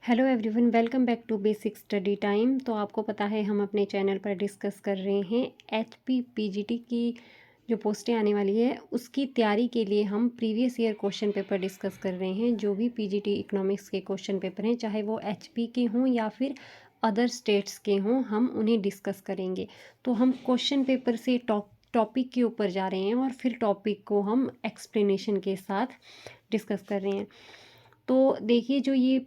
Hello everyone, welcome back to basic study time. तो आपको पता है हम अपने चैनल पर डिस्कस कर रहे हैं एचपी पीजीटी की जो पोस्टें आने वाली है उसकी तैयारी के लिए हम previous year question paper discuss कर रहे हैं। जो भी पीजीटी इकोनॉमिक्स के क्वेश्चन पेपर हैं, चाहे वो एचपी के हों या फिर अदर स्टेट्स के हों, हम उन्हें डिस्कस करेंगे। तो हम क्वेश्चन पेपर से टॉपिक के ऊपर जा रहे हैं और फिर टॉपिक को हम एक्सप्लेनेशन के साथ डिस्कस कर रहे हैं। तो देखिए, जो ये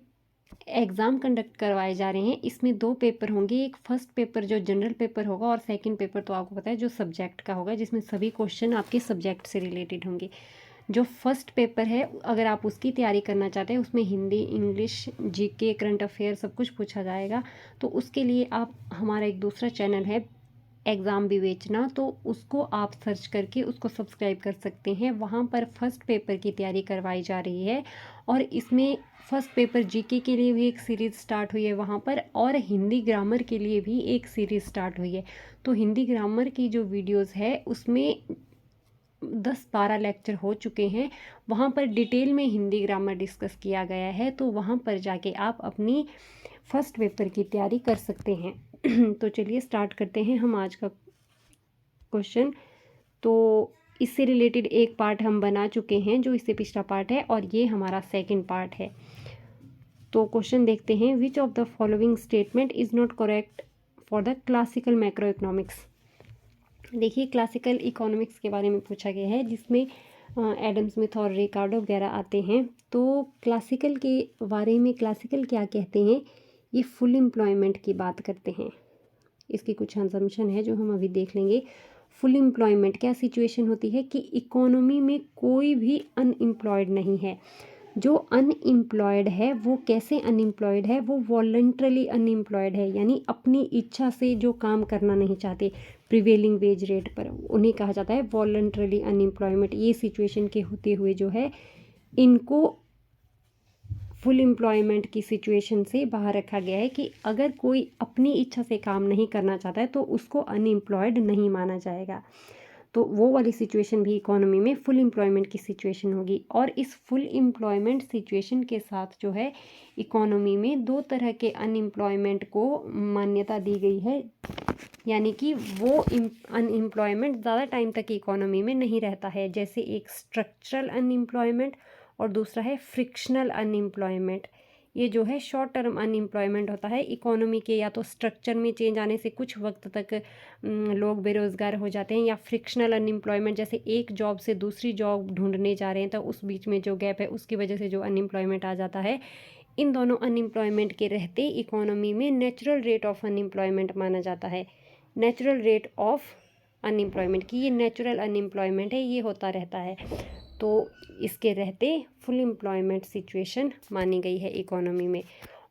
एग्ज़ाम कंडक्ट करवाए जा रहे हैं इसमें दो पेपर होंगे। एक फर्स्ट पेपर जो जनरल पेपर होगा और सेकंड पेपर तो आपको पता है जो सब्जेक्ट का होगा, जिसमें सभी क्वेश्चन आपके सब्जेक्ट से रिलेटेड होंगे। जो फर्स्ट पेपर है, अगर आप उसकी तैयारी करना चाहते हैं, उसमें Hindi, English, GK, current affair सब कुछ पूछा जाएगा। तो उसके लिए आप हमारा एक दूसरा चैनल है एग्ज़ाम विवेचना, तो उसको आप सर्च करके उसको सब्सक्राइब कर सकते हैं। वहाँ पर फर्स्ट पेपर की तैयारी करवाई जा रही है और इसमें फर्स्ट पेपर जीके के लिए भी एक सीरीज़ स्टार्ट हुई है वहाँ पर, और हिंदी ग्रामर के लिए भी एक सीरीज़ स्टार्ट हुई है। तो हिंदी ग्रामर की जो वीडियोस है उसमें 10-12 लेक्चर हो चुके हैं। वहाँ पर डिटेल में हिंदी ग्रामर डिस्कस किया गया है, तो वहाँ पर जाके आप अपनी फर्स्ट पेपर की तैयारी कर सकते हैं। तो चलिए स्टार्ट करते हैं हम आज का क्वेश्चन। तो इससे रिलेटेड एक पार्ट हम बना चुके हैं जो इससे पिछला पार्ट है, और ये हमारा सेकंड पार्ट है। तो क्वेश्चन देखते हैं, विच of the following statement is not correct for the classical macro economics. देखिए, क्लासिकल इकोनॉमिक्स के बारे में पूछा गया है जिसमें एडम स्मिथ और रिकार्डो वगैरह आते हैं। तो क्लासिकल के बारे में क्लासिकल क्या कहते हैं, ये फुल एम्प्लॉयमेंट की बात करते हैं। इसकी कुछ असम्पशन है जो हम अभी देख लेंगे। फुल एम्प्लॉयमेंट क्या सिचुएशन होती है कि इकोनॉमी में कोई भी अनएम्प्लॉयड नहीं है। जो अनएम्प्लॉयड है वो कैसे अनएम्प्लॉयड है, वो वॉलंटरली अनएम्प्लॉयड है, यानी अपनी इच्छा से जो काम करना नहीं चाहते प्रिवेलिंग वेज रेट पर, उन्हें कहा जाता है वॉलंटरली अनएम्प्लॉयमेंट। ये सिचुएशन के होते हुए जो है इनको फुल एम्प्लॉयमेंट की सिचुएशन से बाहर रखा गया है कि अगर कोई अपनी इच्छा से काम नहीं करना चाहता है तो उसको अनएम्प्लॉयड नहीं माना जाएगा। तो वो वाली सिचुएशन भी इकोनॉमी में फुल एम्प्लॉयमेंट की सिचुएशन होगी। और इस फुल एम्प्लॉयमेंट सिचुएशन के साथ जो है इकोनॉमी में दो तरह के अनएम्प्लॉयमेंट को मान्यता दी गई है, यानी कि वो अनएम्प्लॉयमेंट ज़्यादा टाइम तक इकोनॉमी में नहीं रहता है। जैसे एक स्ट्रक्चरल अनएम्प्लॉयमेंट और दूसरा है फ्रिक्शनल अनएम्प्लॉयमेंट। ये जो है शॉर्ट टर्म अनएम्प्लॉयमेंट होता है इकोनॉमी के, या तो स्ट्रक्चर में चेंज आने से कुछ वक्त तक लोग बेरोज़गार हो जाते हैं, या फ्रिक्शनल अनएम्प्लॉयमेंट जैसे एक जॉब से दूसरी जॉब ढूंढने जा रहे हैं तो उस बीच में जो गैप है उसकी वजह से जो अनएम्प्लॉयमेंट आ जाता है। इन दोनों अनएम्प्लॉयमेंट के रहते इकोनॉमी में नेचुरल रेट ऑफ अनएम्प्लॉयमेंट माना जाता है। नेचुरल रेट ऑफ अनएम्प्लॉयमेंट की ये नेचुरल अनएम्प्लॉयमेंट है, ये होता रहता है। तो इसके रहते फुल एम्प्लॉयमेंट सिचुएशन मानी गई है इकोनॉमी में।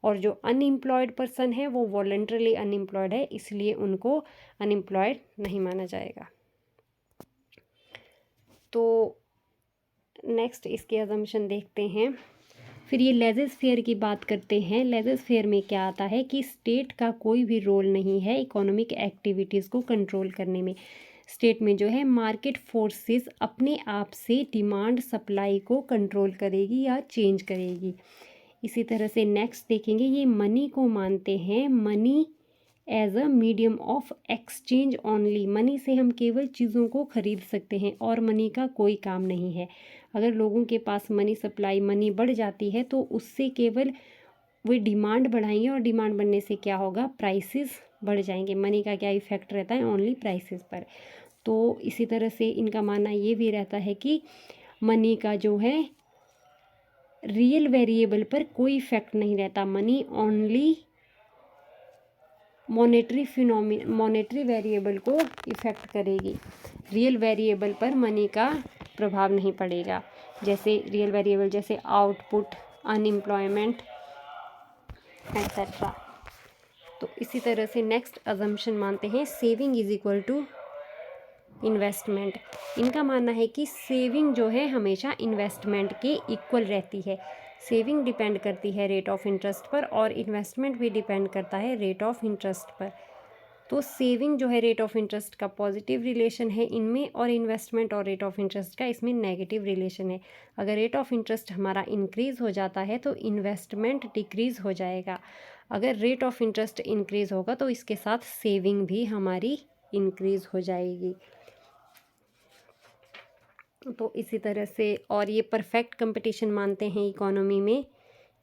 और जो अनएम्प्लॉयड पर्सन है वो वॉलंटरली अनएम्प्लॉयड है, इसलिए उनको अनएम्प्लॉयड नहीं माना जाएगा। तो नेक्स्ट इसके अजम्पशन देखते हैं। फिर ये लेजस फेयर की बात करते हैं। लेजस फेयर में क्या आता है कि स्टेट का कोई भी रोल नहीं है इकोनॉमिक एक्टिविटीज़ को कंट्रोल करने में। स्टेट में जो है मार्केट फोर्सेस अपने आप से डिमांड सप्लाई को कंट्रोल करेगी या चेंज करेगी। इसी तरह से नेक्स्ट देखेंगे, ये मनी को मानते हैं money as a medium of exchange only. Money से हम केवल चीज़ों को खरीद सकते हैं और मनी का कोई काम नहीं है। अगर लोगों के पास मनी सप्लाई मनी बढ़ जाती है तो उससे केवल वे डिमांड बढ़ाएंगे, और डिमांड बढ़ने से क्या होगा, प्राइसेस बढ़ जाएंगे। मनी का क्या इफेक्ट रहता है, ओनली प्राइसेस पर। तो इसी तरह से इनका मानना ये भी रहता है कि मनी का जो है रियल वेरिएबल पर कोई इफेक्ट नहीं रहता। मनी ओनली मॉनेटरी वेरिएबल को इफ़ेक्ट करेगी, रियल वेरिएबल पर मनी का प्रभाव नहीं पड़ेगा। जैसे रियल वेरिएबल जैसे आउटपुट, अनएम्प्लॉयमेंट एक्सेट्रा। तो इसी तरह से नेक्स्ट अजम्पशन मानते हैं saving is equal to investment. इनका मानना है कि सेविंग जो है हमेशा इन्वेस्टमेंट के इक्वल रहती है। सेविंग डिपेंड करती है रेट ऑफ इंटरेस्ट पर और इन्वेस्टमेंट भी डिपेंड करता है रेट ऑफ इंटरेस्ट पर। तो सेविंग जो है रेट ऑफ इंटरेस्ट का पॉजिटिव रिलेशन है इनमें, और इन्वेस्टमेंट और रेट ऑफ इंटरेस्ट का इसमें नेगेटिव रिलेशन है। अगर रेट ऑफ इंटरेस्ट हमारा इंक्रीज़ हो जाता है तो इन्वेस्टमेंट डिक्रीज़ हो जाएगा। अगर रेट ऑफ इंटरेस्ट इंक्रीज़ होगा तो इसके साथ सेविंग भी हमारी इंक्रीज़ हो जाएगी। तो इसी तरह से, और ये परफेक्ट कंपटीशन मानते हैं इकोनॉमी में,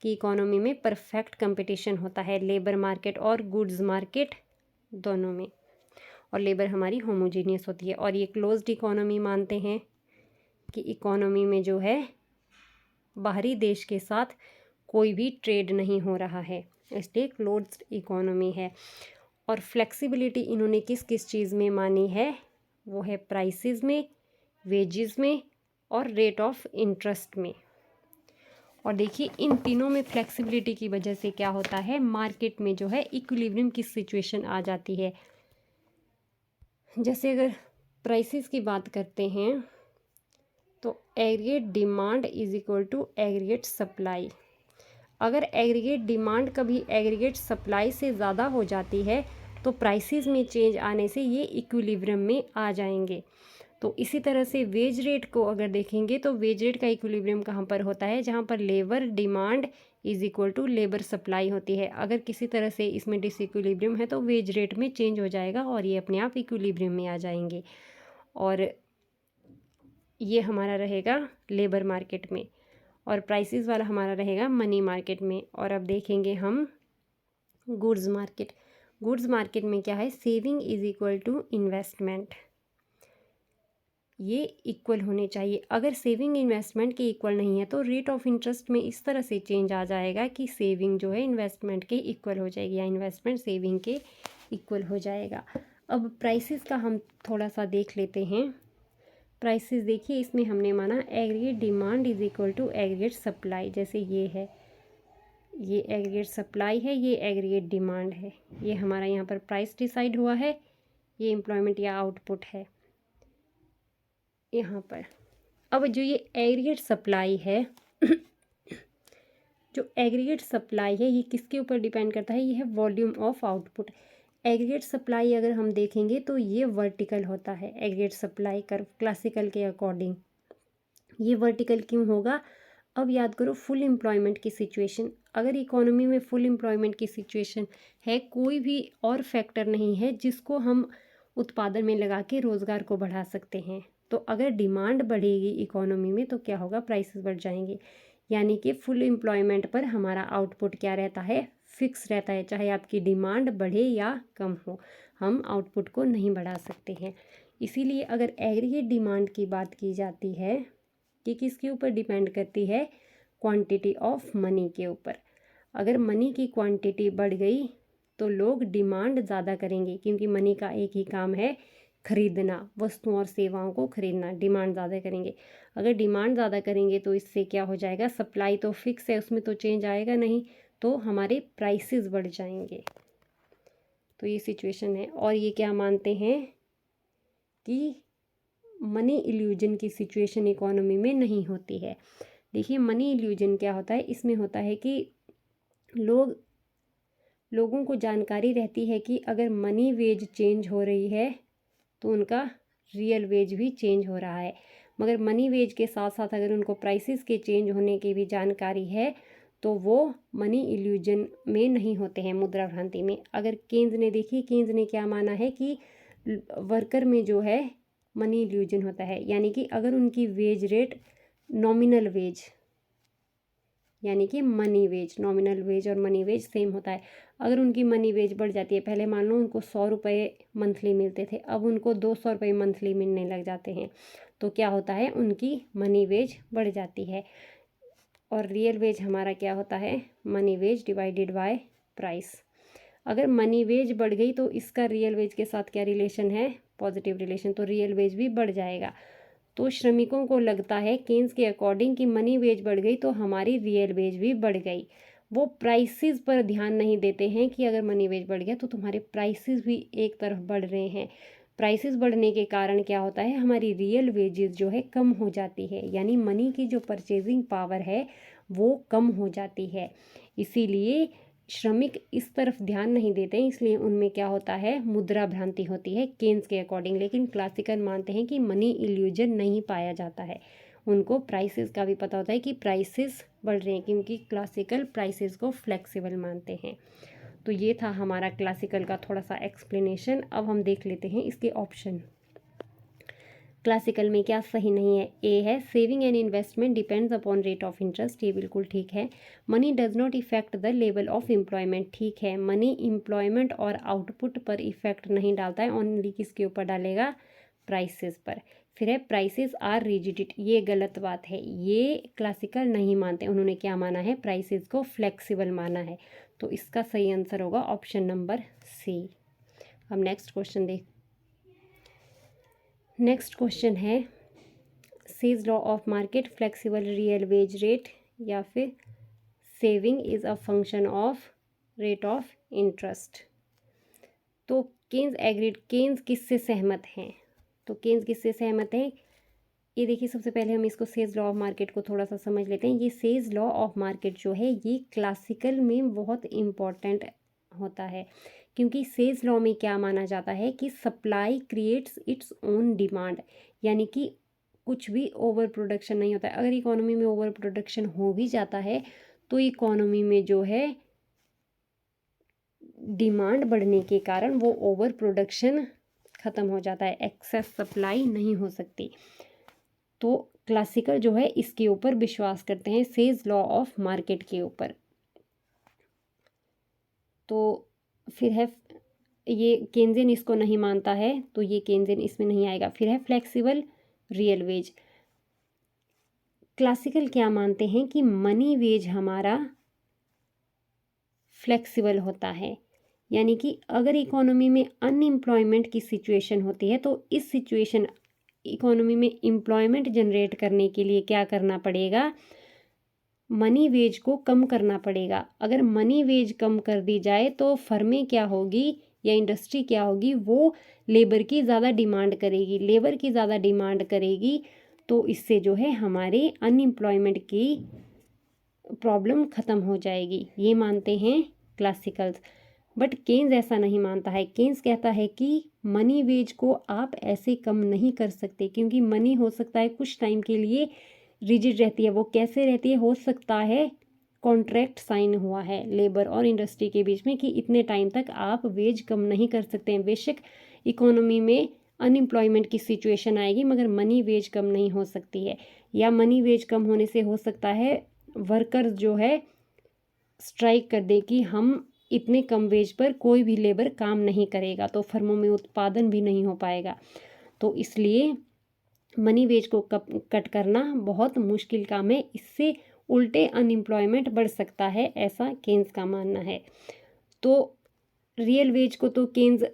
कि इकोनॉमी में परफेक्ट कंपटीशन होता है लेबर मार्केट और गुड्स मार्केट दोनों में, और लेबर हमारी होमोजीनियस होती है। और ये क्लोज्ड इकोनॉमी मानते हैं कि इकोनॉमी में जो है बाहरी देश के साथ कोई भी ट्रेड नहीं हो रहा है, इसलिए क्लोज्ड इकोनॉमी है। और फ्लेक्सिबिलिटी इन्होंने किस किस चीज़ में मानी है, वो है प्राइसेस में, वेजेस में और रेट ऑफ इंटरेस्ट में। और देखिए इन तीनों में फ्लेक्सिबिलिटी की वजह से क्या होता है, मार्केट में जो है इक्विलिब्रियम की सिचुएशन आ जाती है। जैसे अगर प्राइसेस की बात करते हैं तो aggregate demand is equal to aggregate supply. अगर एग्रीगेट डिमांड कभी एग्रीगेट सप्लाई से ज़्यादा हो जाती है तो प्राइसेस में चेंज आने से ये इक्विलिब्रियम में आ जाएंगे। तो इसी तरह से वेज रेट को अगर देखेंगे तो वेज रेट का इक्विलिब्रियम कहाँ पर होता है, जहाँ पर labour demand is equal to labour supply होती है। अगर किसी तरह से इसमें डिसइक्विलिब्रियम है तो वेज रेट में चेंज हो जाएगा और ये अपने आप इक्विलिब्रियम में आ जाएंगे। और ये हमारा रहेगा लेबर मार्केट में, और प्राइसेस वाला हमारा रहेगा मनी मार्केट में। और अब देखेंगे हम गुड्स मार्केट। गुड्स मार्केट में क्या है, saving is equal to investment, ये इक्वल होने चाहिए। अगर सेविंग इन्वेस्टमेंट के इक्वल नहीं है तो रेट ऑफ इंटरेस्ट में इस तरह से चेंज आ जाएगा कि सेविंग जो है इन्वेस्टमेंट के इक्वल हो जाएगी या इन्वेस्टमेंट सेविंग के इक्वल हो जाएगा। अब प्राइसेस का हम थोड़ा सा देख लेते हैं। प्राइसेस देखिए, इसमें हमने माना aggregate demand is equal to aggregate supply. जैसे ये है, ये एग्रीगेट सप्लाई है, ये एग्रीगेट डिमांड है। ये हमारा यहाँ पर प्राइस डिसाइड हुआ है, ये एम्प्लॉयमेंट या आउटपुट है यहाँ पर। अब जो ये एग्रीगेट सप्लाई है जो एग्रीगेट सप्लाई है ये किसके ऊपर डिपेंड करता है, ये है volume of output. Aggregate supply अगर हम देखेंगे तो ये वर्टिकल होता है, एग्रीगेट सप्लाई कर्व क्लासिकल के अकॉर्डिंग। ये वर्टिकल क्यों होगा, अब याद करो फुल एम्प्लॉयमेंट की सिचुएशन। अगर इकोनॉमी में फुल एम्प्लॉयमेंट की सिचुएशन है, कोई भी और फैक्टर नहीं है जिसको हम उत्पादन में लगा के रोज़गार को बढ़ा सकते हैं, तो अगर डिमांड बढ़ेगी इकोनॉमी में तो क्या होगा, प्राइसेस बढ़ जाएंगे। यानी कि फुल एम्प्लॉयमेंट पर हमारा आउटपुट क्या रहता है, फिक्स रहता है। चाहे आपकी डिमांड बढ़े या कम हो, हम आउटपुट को नहीं बढ़ा सकते हैं। इसीलिए अगर एग्रीगेट डिमांड की बात की जाती है कि किसके ऊपर डिपेंड करती है, क्वांटिटी ऑफ मनी के ऊपर। अगर मनी की क्वांटिटी बढ़ गई तो लोग डिमांड ज़्यादा करेंगे, क्योंकि मनी का एक ही काम है खरीदना, वस्तुओं और सेवाओं को खरीदना। डिमांड ज़्यादा करेंगे। अगर डिमांड ज़्यादा करेंगे तो इससे क्या हो जाएगा, सप्लाई तो फिक्स है, उसमें तो चेंज आएगा नहीं, तो हमारे प्राइसेस बढ़ जाएंगे। तो ये सिचुएशन है। और ये क्या मानते हैं कि मनी इल्यूजन की सिचुएशन इकोनॉमी में नहीं होती है। देखिए मनी इल्यूजन क्या होता है, इसमें होता है कि लोगों को जानकारी रहती है कि अगर मनी वेज चेंज हो रही है तो उनका रियल वेज भी चेंज हो रहा है, मगर मनी वेज के साथ साथ अगर उनको प्राइसेस के चेंज होने की भी जानकारी है तो वो मनी इल्यूजन में नहीं होते हैं, मुद्रा भ्रांति में। अगर केन्स ने, देखिए केन्स ने क्या माना है कि वर्कर में जो है मनी इल्यूजन होता है, यानी कि अगर उनकी वेज रेट नॉमिनल वेज, यानी कि मनी वेज, नॉमिनल वेज और मनी वेज सेम होता है। अगर उनकी मनी वेज बढ़ जाती है, पहले मान लो उनको 100 रुपये मंथली मिलते थे, अब उनको 200 रुपये मंथली मिलने लग जाते हैं, तो क्या होता है, उनकी मनी वेज बढ़ जाती है। और रियल वेज हमारा क्या होता है, money wage divided by price. अगर मनी वेज बढ़ गई तो इसका रियल वेज के साथ क्या रिलेशन है, पॉजिटिव रिलेशन, तो रियल वेज भी बढ़ जाएगा। तो श्रमिकों को लगता है केन्स के अकॉर्डिंग कि मनी वेज बढ़ गई तो हमारी रियल वेज भी बढ़ गई। वो प्राइसेस पर ध्यान नहीं देते हैं कि अगर मनी वेज बढ़ गया तो तुम्हारे प्राइसेस भी एक तरफ बढ़ रहे हैं। प्राइसेस बढ़ने के कारण क्या होता है, हमारी रियल वेजेस जो है कम हो जाती है, यानी मनी की जो परचेजिंग पावर है वो कम हो जाती है। इसीलिए श्रमिक इस तरफ ध्यान नहीं देते हैं, इसलिए उनमें क्या होता है, मुद्रा भ्रांति होती है केन्स के अकॉर्डिंग। लेकिन क्लासिकल मानते हैं कि मनी इल्यूजन नहीं पाया जाता है, उनको प्राइसेस का भी पता होता है कि प्राइसेस बढ़ रहे हैं, क्योंकि क्लासिकल प्राइसेस को फ्लेक्सिबल मानते हैं। तो ये था हमारा क्लासिकल का थोड़ा सा एक्सप्लेनेशन। अब हम देख लेते हैं इसके ऑप्शन। क्लासिकल में क्या सही नहीं है? ए है saving and investment depends upon rate of interest, ये बिल्कुल ठीक है। Money does not effect the level of employment, ठीक है। मनी एम्प्लॉयमेंट और आउटपुट पर इफेक्ट नहीं डालता है, ओनली किसके ऊपर डालेगा? प्राइसेस पर। फिर है प्राइसेस आर रिजिडिट, ये गलत बात है, ये क्लासिकल नहीं मानते। उन्होंने क्या माना है? प्राइसेस को फ्लेक्सिबल माना है। तो इसका सही आंसर होगा ऑप्शन नंबर सी। अब नेक्स्ट क्वेश्चन है says law of market flexible real wage rate या फिर saving is a function of rate of interest. तो केन्स किससे सहमत हैं? तो केन्स किससे सहमत हैं? ये देखिए, सबसे पहले हम इसको सेज लॉ ऑफ मार्केट को थोड़ा सा समझ लेते हैं। ये सेज लॉ ऑफ मार्केट जो है ये क्लासिकल में बहुत इम्पॉर्टेंट होता है, क्योंकि सेज लॉ में क्या माना जाता है कि supply creates its own demand, यानी कि कुछ भी ओवर प्रोडक्शन नहीं होता है। अगर इकोनॉमी में ओवर प्रोडक्शन हो भी जाता है तो इकोनॉमी में जो है डिमांड बढ़ने के कारण वो ओवर प्रोडक्शन ख़त्म हो जाता है, एक्सेस सप्लाई नहीं हो सकती। तो क्लासिकल जो है इसके ऊपर विश्वास करते हैं, सेज लॉ ऑफ मार्केट के ऊपर। तो फिर है ये केन्जियन इसको नहीं मानता है, तो ये केन्जियन इसमें नहीं आएगा। फिर है फ्लेक्सिबल रियल वेज। क्लासिकल क्या मानते हैं कि मनी वेज हमारा फ्लेक्सिबल होता है, यानी कि अगर इकोनॉमी में अनएम्प्लॉयमेंट की सिचुएशन होती है तो इस सिचुएशन इकोनॉमी में एम्प्लॉयमेंट जनरेट करने के लिए क्या करना पड़ेगा? मनी वेज को कम करना पड़ेगा। अगर मनी वेज कम कर दी जाए तो फर्में क्या होगी या इंडस्ट्री क्या होगी, वो लेबर की ज़्यादा डिमांड करेगी, लेबर की ज़्यादा डिमांड करेगी, तो इससे जो है हमारे अनएम्प्लॉयमेंट की प्रॉब्लम ख़त्म हो जाएगी, ये मानते हैं क्लासिकल्स। बट केन्स ऐसा नहीं मानता है। केन्स कहता है कि मनी वेज को आप ऐसे कम नहीं कर सकते, क्योंकि मनी हो सकता है कुछ टाइम के लिए रिजिड रहती है। वो कैसे रहती है? हो सकता है कॉन्ट्रैक्ट साइन हुआ है लेबर और इंडस्ट्री के बीच में कि इतने टाइम तक आप वेज कम नहीं कर सकते हैं। बेशक इकोनॉमी में अनएम्प्लॉयमेंट की सिचुएशन आएगी मगर मनी वेज कम नहीं हो सकती है। या मनी वेज कम होने से हो सकता है वर्कर्स जो है स्ट्राइक कर दे कि हम इतने कम वेज पर कोई भी लेबर काम नहीं करेगा, तो फर्मों में उत्पादन भी नहीं हो पाएगा। तो इसलिए मनी वेज को कट करना बहुत मुश्किल काम है, इससे उल्टे अनएम्प्लॉयमेंट बढ़ सकता है, ऐसा केन्स का मानना है। तो रियल वेज को तो केन्स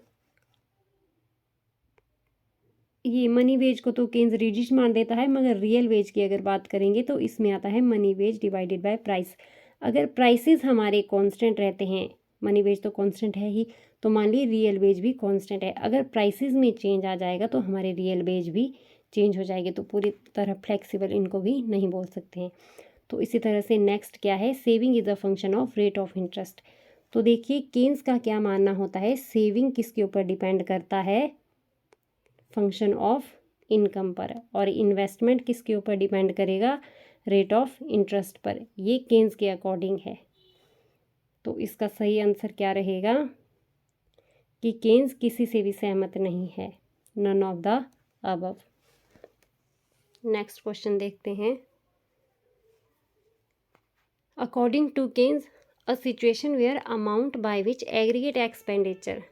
ये मनी वेज को तो केन्स रिजिड मान देता है, मगर रियल वेज की अगर बात करेंगे तो इसमें आता है money wage divided by price. अगर प्राइसेस हमारे कांस्टेंट रहते हैं, मनी वेज तो कांस्टेंट है ही, तो मान ली रियल वेज भी कांस्टेंट है। अगर प्राइसेस में चेंज आ जाएगा तो हमारे रियल वेज भी चेंज हो जाएगी, तो पूरी तरह फ्लेक्सिबल इनको भी नहीं बोल सकते हैं। तो इसी तरह से नेक्स्ट क्या है? Saving is a function of rate of interest. तो देखिए केन्स का क्या मानना होता है, सेविंग किसके ऊपर डिपेंड करता है? फंक्शन ऑफ इनकम पर। और इन्वेस्टमेंट किसके ऊपर डिपेंड करेगा? रेट ऑफ इंटरेस्ट पर। ये केन्स के अकॉर्डिंग है। तो इसका सही आंसर क्या रहेगा कि केन्स किसी से भी सहमत नहीं है, none of the above. Next question देखते हैं। According to Keynes a situation where amount by which aggregate expenditure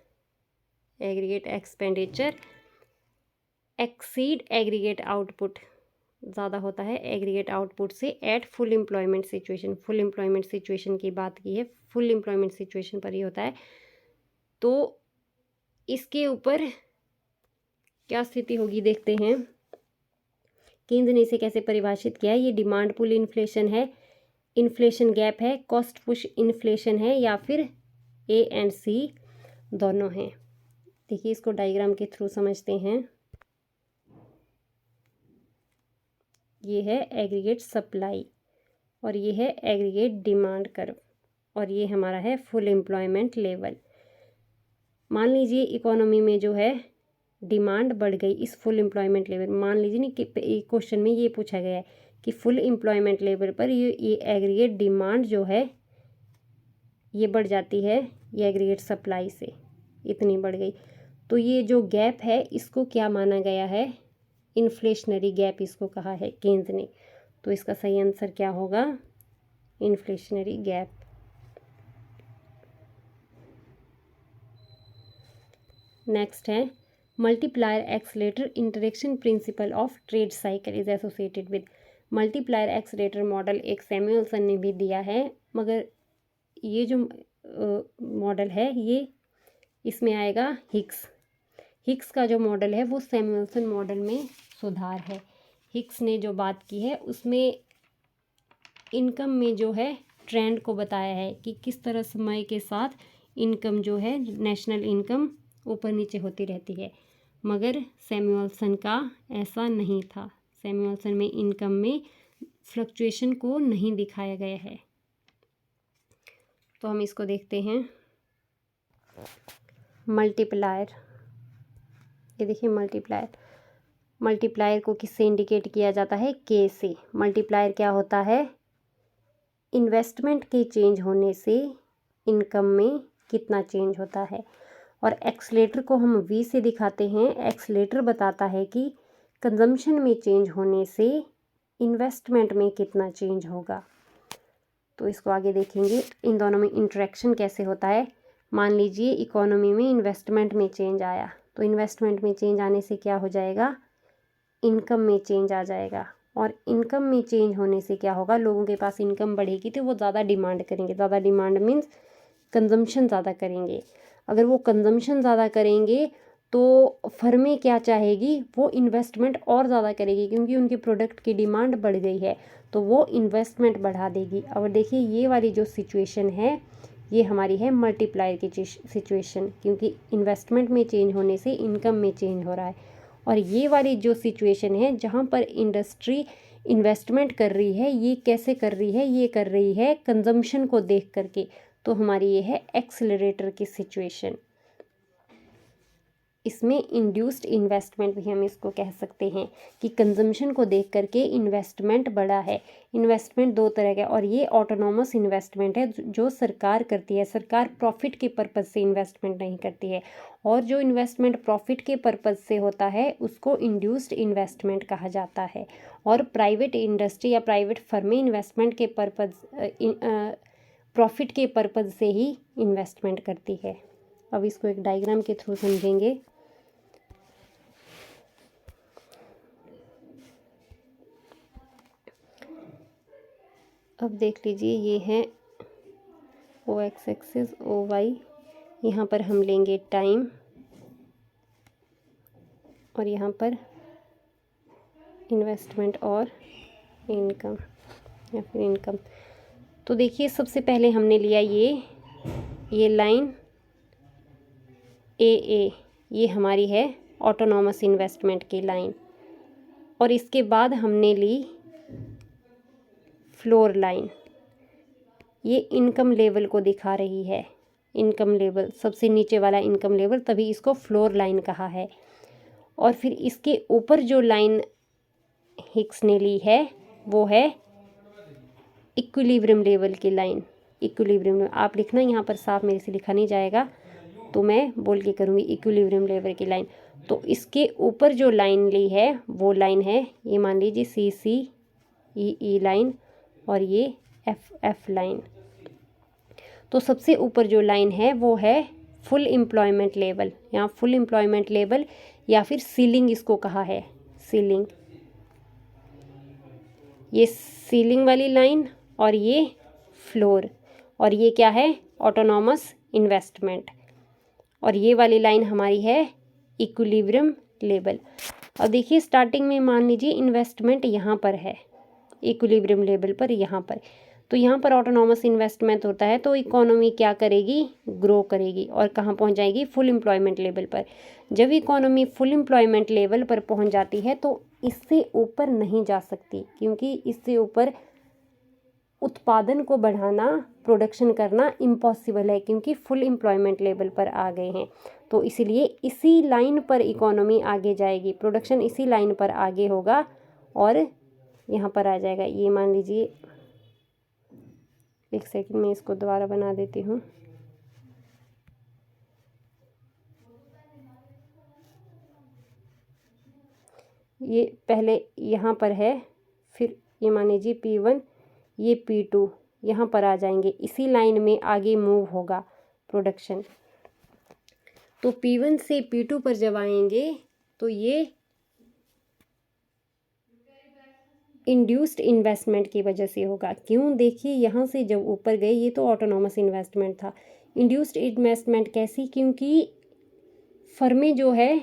exceed aggregate output, ज़्यादा होता है एग्रीगेट आउटपुट से at full employment situation. Full employment situation की बात की है, फुल एम्प्लॉयमेंट सिचुएशन पर ही होता है। तो इसके ऊपर क्या स्थिति होगी देखते हैं। केंद्र ने इसे कैसे परिभाषित किया है? ये डिमांड पुल इन्फ्लेशन है, इन्फ्लेशन गैप है, कॉस्ट पुश इन्फ्लेशन है, या फिर ए एंड सी दोनों हैं। देखिए इसको डायग्राम के थ्रू समझते हैं। ये है एग्रीगेट सप्लाई और ये है एग्रीगेट डिमांड कर्व। और ये हमारा है फुल एम्प्लॉयमेंट लेवल। मान लीजिए इकोनॉमी में जो है डिमांड बढ़ गई इस फुल एम्प्लॉयमेंट लेवल, मान लीजिए नहीं कि क्वेश्चन में ये पूछा गया है कि फुल एम्प्लॉयमेंट लेवल पर ये एग्रीगेट डिमांड जो है ये बढ़ जाती है ये एग्रीगेट सप्लाई से, इतनी बढ़ गई, तो ये जो गैप है इसको क्या माना गया है, इन्फ्लेशनरी गैप इसको कहा है केन्स ने। तो इसका सही आंसर क्या होगा, इन्फ्लेशनरी गैप। नेक्स्ट है multiplier accelerator interaction principle of trade cycle is associated with. Multiplier accelerator model एक सैमुअल्सन ने भी दिया है, मगर ये जो मॉडल है ये इसमें आएगा हिक्स का जो मॉडल है वो सैमुअल्सन मॉडल में सुधार है। हिक्स ने जो बात की है उसमें इनकम में जो है ट्रेंड को बताया है कि किस तरह समय के साथ इनकम जो है नेशनल इनकम ऊपर नीचे होती रहती है, मगर सैमुअल्सन का ऐसा नहीं था। सैमुअल्सन में इनकम में फ्लक्चुएशन को नहीं दिखाया गया है। तो हम इसको देखते हैं। मल्टीप्लायर, ये देखिए मल्टीप्लायर को किससे इंडिकेट किया जाता है, के से। मल्टीप्लायर क्या होता है, इन्वेस्टमेंट के चेंज होने से इनकम में कितना चेंज होता है। और एक्सलेटर को हम वी से दिखाते हैं। एक्सलेटर बताता है कि कंजम्पशन में चेंज होने से इन्वेस्टमेंट में कितना चेंज होगा। तो इसको आगे देखेंगे इन दोनों में इंटरेक्शन कैसे होता है। मान लीजिए इकोनॉमी में इन्वेस्टमेंट में चेंज आया, तो इन्वेस्टमेंट में चेंज आने से क्या हो जाएगा, इनकम में चेंज आ जाएगा। और इनकम में चेंज होने से क्या होगा, लोगों के पास इनकम बढ़ेगी तो वो ज़्यादा डिमांड करेंगे। ज़्यादा डिमांड मीन्स कंजम्पशन ज़्यादा करेंगे। अगर वो कंजम्पशन ज़्यादा करेंगे तो फर्में क्या चाहेगी, वो इन्वेस्टमेंट और ज़्यादा करेगी, क्योंकि उनके प्रोडक्ट की डिमांड बढ़ गई है तो वो इन्वेस्टमेंट बढ़ा देगी। और देखिए ये वाली जो सिचुएशन है ये हमारी है मल्टीप्लायर की सिचुएशन, क्योंकि इन्वेस्टमेंट में चेंज होने से इनकम में चेंज हो रहा है। और ये वाली जो सिचुएशन है जहाँ पर इंडस्ट्री इन्वेस्टमेंट कर रही है, ये कैसे कर रही है, ये कर रही है कंजम्पशन को देख करके, तो हमारी ये है एक्सेलरेटर की सिचुएशन। इसमें इंड्यूस्ड इन्वेस्टमेंट भी हम इसको कह सकते हैं कि कंजम्पशन को देख करके इन्वेस्टमेंट बढ़ा है। इन्वेस्टमेंट दो तरह का, और ये ऑटोनॉमस इन्वेस्टमेंट है जो सरकार करती है। सरकार प्रॉफिट के पर्पज़ से इन्वेस्टमेंट नहीं करती है, और जो इन्वेस्टमेंट प्रॉफिट के पर्पज़ से होता है उसको इंड्यूस्ड इन्वेस्टमेंट कहा जाता है। और प्राइवेट इंडस्ट्री या प्राइवेट फर्में इन्वेस्टमेंट के प्रॉफिट के पर्पज़ से ही इन्वेस्टमेंट करती है। अब इसको एक डायग्राम के थ्रू समझेंगे। अब देख लीजिए ये है ओ एक्स एक्सिस, ओ वाई, यहाँ पर हम लेंगे टाइम और यहाँ पर इन्वेस्टमेंट और इनकम या फिर इनकम। तो देखिए सबसे पहले हमने लिया ये लाइन ए, ये हमारी है ऑटोनॉमस इन्वेस्टमेंट की लाइन, और इसके बाद हमने ली फ्लोर लाइन, ये इनकम लेवल को दिखा रही है। इनकम लेवल सबसे नीचे वाला इनकम लेवल, तभी इसको फ्लोर लाइन कहा है। और फिर इसके ऊपर जो लाइन हिक्स ने ली है वो है इक्विलिब्रियम लेवल की लाइन। इक्विलिब्रियम आप लिखना, यहाँ पर साफ मेरे से लिखा नहीं जाएगा तो मैं बोल के करूँगी इक्विलिब्रियम लेवल की लाइन। तो इसके ऊपर जो लाइन ली है वो लाइन है, ये मान लीजिए CCEE लाइन और ये FF लाइन। तो सबसे ऊपर जो लाइन है वो है फुल एम्प्लॉयमेंट लेवल। यहाँ फुल एम्प्लॉयमेंट लेवल या फिर सीलिंग इसको कहा है, सीलिंग, ये सीलिंग वाली लाइन और ये फ्लोर, और ये क्या है ऑटोनॉमस इन्वेस्टमेंट, और ये वाली लाइन हमारी है इक्विलिब्रियम लेवल। अब देखिए स्टार्टिंग में मान लीजिए इन्वेस्टमेंट यहाँ पर है इक्विलिब्रियम लेवल पर, यहाँ पर, तो यहाँ पर ऑटोनॉमस इन्वेस्टमेंट होता है तो इकोनॉमी क्या करेगी, ग्रो करेगी और कहाँ पहुँच जाएगी, फुल एम्प्लॉयमेंट लेवल पर। जब इकोनॉमी फुल एम्प्लॉयमेंट लेवल पर पहुँच जाती है तो इससे ऊपर नहीं जा सकती, क्योंकि इससे ऊपर उत्पादन को बढ़ाना, प्रोडक्शन करना इम्पॉसिबल है क्योंकि फुल एम्प्लॉयमेंट लेवल पर आ गए हैं। तो इसीलिए इसी लाइन पर इकोनॉमी आगे जाएगी, प्रोडक्शन इसी लाइन पर आगे होगा और यहाँ पर आ जाएगा। ये मान लीजिए, एक सेकंड में इसको दोबारा बना देती हूँ। ये पहले यहाँ पर है, फिर ये मान लीजिए P1, ये P2 यहाँ पर आ जाएंगे, इसी लाइन में आगे मूव होगा प्रोडक्शन। तो P1 से P2 पर जब आएंगे तो ये इंड्यूस्ड इन्वेस्टमेंट की वजह से होगा। क्यों? देखिए यहाँ से जब ऊपर गए, ये तो ऑटोनॉमस इन्वेस्टमेंट था। इंड्यूस्ड इन्वेस्टमेंट कैसी? क्योंकि फर्में जो है,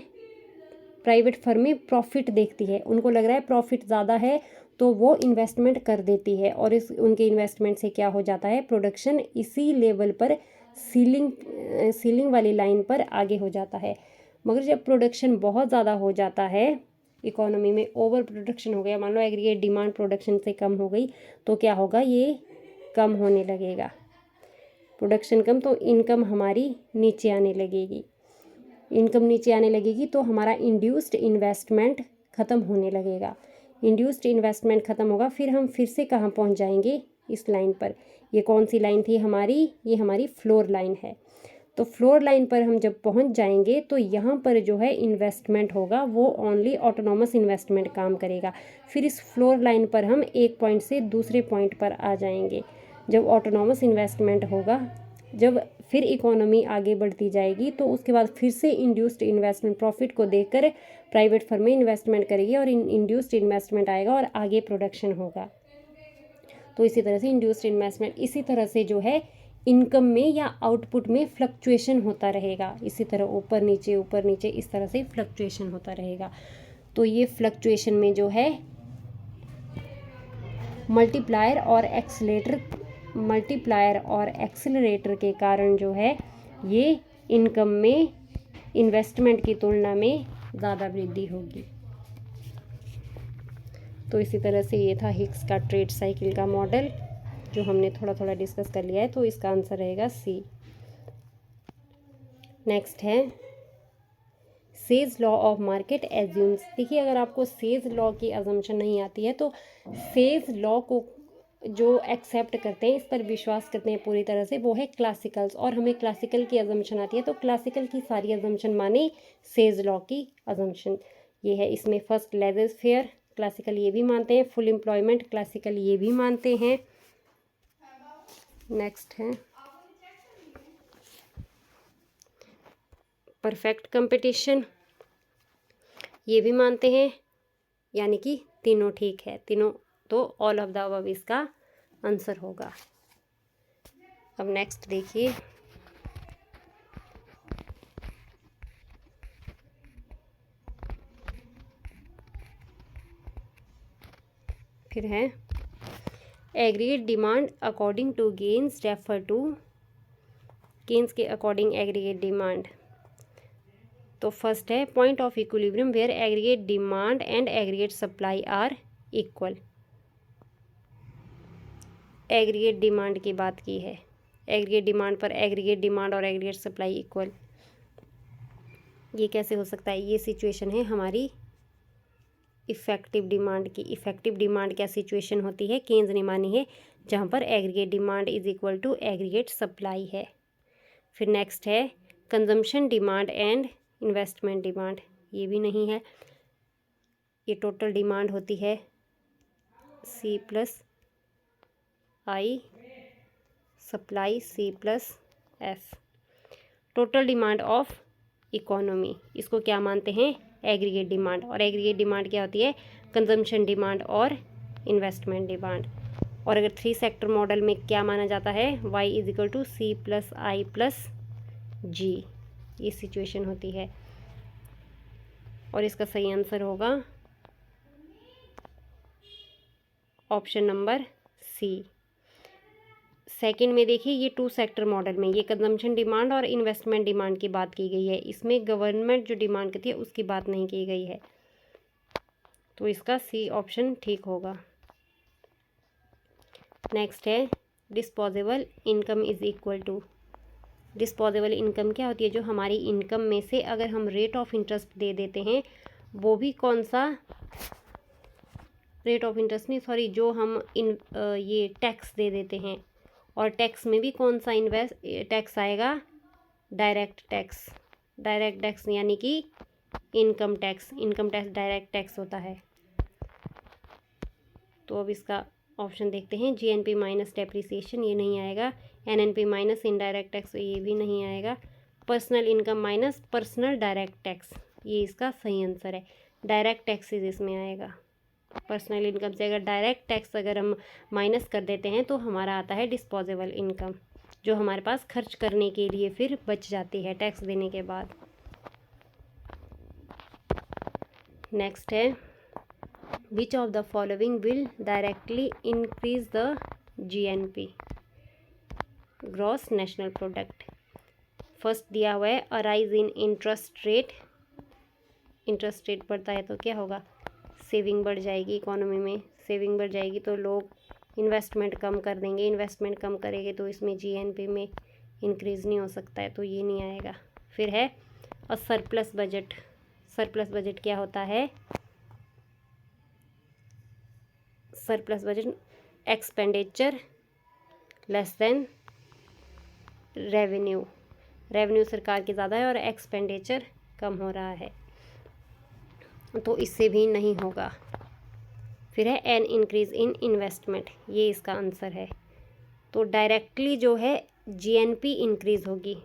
प्राइवेट फर्में प्रॉफिट देखती है, उनको लग रहा है प्रॉफिट ज़्यादा है तो वो इन्वेस्टमेंट कर देती है और इस उनके इन्वेस्टमेंट से क्या हो जाता है, प्रोडक्शन इसी लेवल पर सीलिंग वाली लाइन पर आगे हो जाता है। मगर जब प्रोडक्शन बहुत ज़्यादा हो जाता है, इकोनॉमी में ओवर प्रोडक्शन हो गया, मान लो एग्रीगेट डिमांड प्रोडक्शन से कम हो गई, तो क्या होगा, ये कम होने लगेगा। प्रोडक्शन कम तो इनकम हमारी नीचे आने लगेगी, इनकम नीचे आने लगेगी तो हमारा इंड्यूस्ड इन्वेस्टमेंट ख़त्म होने लगेगा। इंड्यूस्ड इन्वेस्टमेंट ख़त्म होगा, फिर हम फिर से कहाँ पहुँच जाएंगे, इस लाइन पर। ये कौन सी लाइन थी हमारी? ये हमारी फ्लोर लाइन है। तो फ्लोर लाइन पर हम जब पहुंच जाएंगे तो यहाँ पर जो है इन्वेस्टमेंट होगा वो ओनली ऑटोनॉमस इन्वेस्टमेंट काम करेगा। फिर इस फ्लोर लाइन पर हम एक पॉइंट से दूसरे पॉइंट पर आ जाएंगे। जब ऑटोनॉमस इन्वेस्टमेंट होगा, जब फिर इकोनॉमी आगे बढ़ती जाएगी तो उसके बाद फिर से इंड्यूस्ड इन्वेस्टमेंट प्रॉफिट को देखकर प्राइवेट फर्में इन्वेस्टमेंट करेगी और इंड्यूस्ड इन्वेस्टमेंट आएगा और आगे प्रोडक्शन होगा। तो इसी तरह से इंड्यूस्ड इन्वेस्टमेंट, इसी तरह से जो है इनकम में या आउटपुट में फ्लक्चुएशन होता रहेगा। इसी तरह ऊपर नीचे इस तरह से फ्लक्चुएशन होता रहेगा। तो ये फ्लक्चुएशन में जो है मल्टीप्लायर और एक्सेलरेटर के कारण जो है ये इनकम में इन्वेस्टमेंट की तुलना में ज़्यादा वृद्धि होगी। तो इसी तरह से ये था हिक्स का ट्रेड साइकिल का मॉडल, जो हमने थोड़ा थोड़ा डिस्कस कर लिया है। तो इसका आंसर रहेगा सी। नेक्स्ट है says law of market assumes. देखिए, अगर आपको सेज लॉ की अजम्पशन नहीं आती है तो सेज लॉ को जो एक्सेप्ट करते हैं, इस पर विश्वास करते हैं पूरी तरह से, वो है क्लासिकल्स। और हमें क्लासिकल की अजम्पशन आती है तो क्लासिकल की सारी अजम्पशन माने सेज लॉ की अजम्पशन। ये है, इसमें फर्स्ट लेजर फेयर क्लासिकल ये भी मानते हैं, फुल एम्प्लॉयमेंट क्लासिकल ये भी मानते हैं। नेक्स्ट है परफेक्ट कंपटीशन, ये भी मानते हैं, यानी कि तीनों ठीक है, तीनों। तो ऑल ऑफ द अबव इसका आंसर होगा। अब नेक्स्ट देखिए, फिर है aggregate demand according to Keynes refer to, Keynes के अकॉर्डिंग एग्रीगेट डिमांड। तो फर्स्ट है point of equilibrium where aggregate demand and aggregate supply are equal. Aggregate demand की बात की है, एग्रीगेट डिमांड पर एग्रीगेट डिमांड और एग्रीगेट सप्लाई इक्वल, ये कैसे हो सकता है? ये सिचुएशन है हमारी इफ़ेक्टिव डिमांड की। इफ़ेक्टिव डिमांड क्या सिचुएशन होती है, केन्स ने मानी है, जहाँ पर aggregate demand is equal to aggregate supply है। फिर नेक्स्ट है consumption demand and investment demand, ये भी नहीं है। ये टोटल डिमांड होती है C plus I, supply C plus F। Total demand of economy, इसको क्या मानते हैं? Aggregate demand. और एग्रीगेट डिमांड क्या होती है? कंजम्पशन डिमांड और इन्वेस्टमेंट डिमांड। और अगर 3 सेक्टर मॉडल में क्या माना जाता है? Y is equal to C plus I plus G, ये सिचुएशन होती है। और इसका सही आंसर होगा ऑप्शन नंबर C। सेकंड में देखिए, ये 2 सेक्टर मॉडल में ये कंजम्पशन डिमांड और इन्वेस्टमेंट डिमांड की बात की गई है, इसमें गवर्नमेंट जो डिमांड करती है उसकी बात नहीं की गई है, तो इसका C ऑप्शन ठीक होगा। नेक्स्ट है disposable income is equal to, disposable income क्या होती है, जो हमारी इनकम में से अगर हम रेट ऑफ इंटरेस्ट दे देते हैं, वो भी कौन सा रेट ऑफ इंटरेस्ट नहीं, सॉरी, जो हम ये टैक्स दे देते हैं, और टैक्स में भी कौन सा टैक्स आएगा, डायरेक्ट टैक्स। डायरेक्ट टैक्स यानी कि इनकम टैक्स डायरेक्ट टैक्स होता है। तो अब इसका ऑप्शन देखते हैं, जीएनपी माइनस डेप्रिसिएशन, ये नहीं आएगा। एनएनपी माइनस इनडायरेक्ट टैक्स, ये भी नहीं आएगा। Personal income minus personal direct tax, ये इसका सही आंसर है। डायरेक्ट टैक्सेस इसमें आएगा। पर्सनल इनकम से अगर डायरेक्ट टैक्स अगर हम माइनस कर देते हैं तो हमारा आता है डिस्पोजेबल इनकम, जो हमारे पास खर्च करने के लिए फिर बच जाती है टैक्स देने के बाद। नेक्स्ट है, विच of the following will directly increase the GNP, gross national product. First दिया हुआ है arise in interest rate, interest rate बढ़ता है तो क्या होगा, सेविंग बढ़ जाएगी, इकोनॉमी में सेविंग बढ़ जाएगी तो लोग इन्वेस्टमेंट कम कर देंगे, इन्वेस्टमेंट कम करेंगे तो इसमें जीएनपी में इंक्रीज़ नहीं हो सकता है, तो ये नहीं आएगा। फिर है और सरप्लस बजट, सरप्लस बजट क्या होता है, surplus budget expenditure less than revenue, revenue सरकार की ज़्यादा है और एक्सपेंडिचर कम हो रहा है, तो इससे भी नहीं होगा। फिर है एन इंक्रीज़ इन इन्वेस्टमेंट, ये इसका आंसर है। तो डायरेक्टली जो है जीएनपी इंक्रीज़ होगी,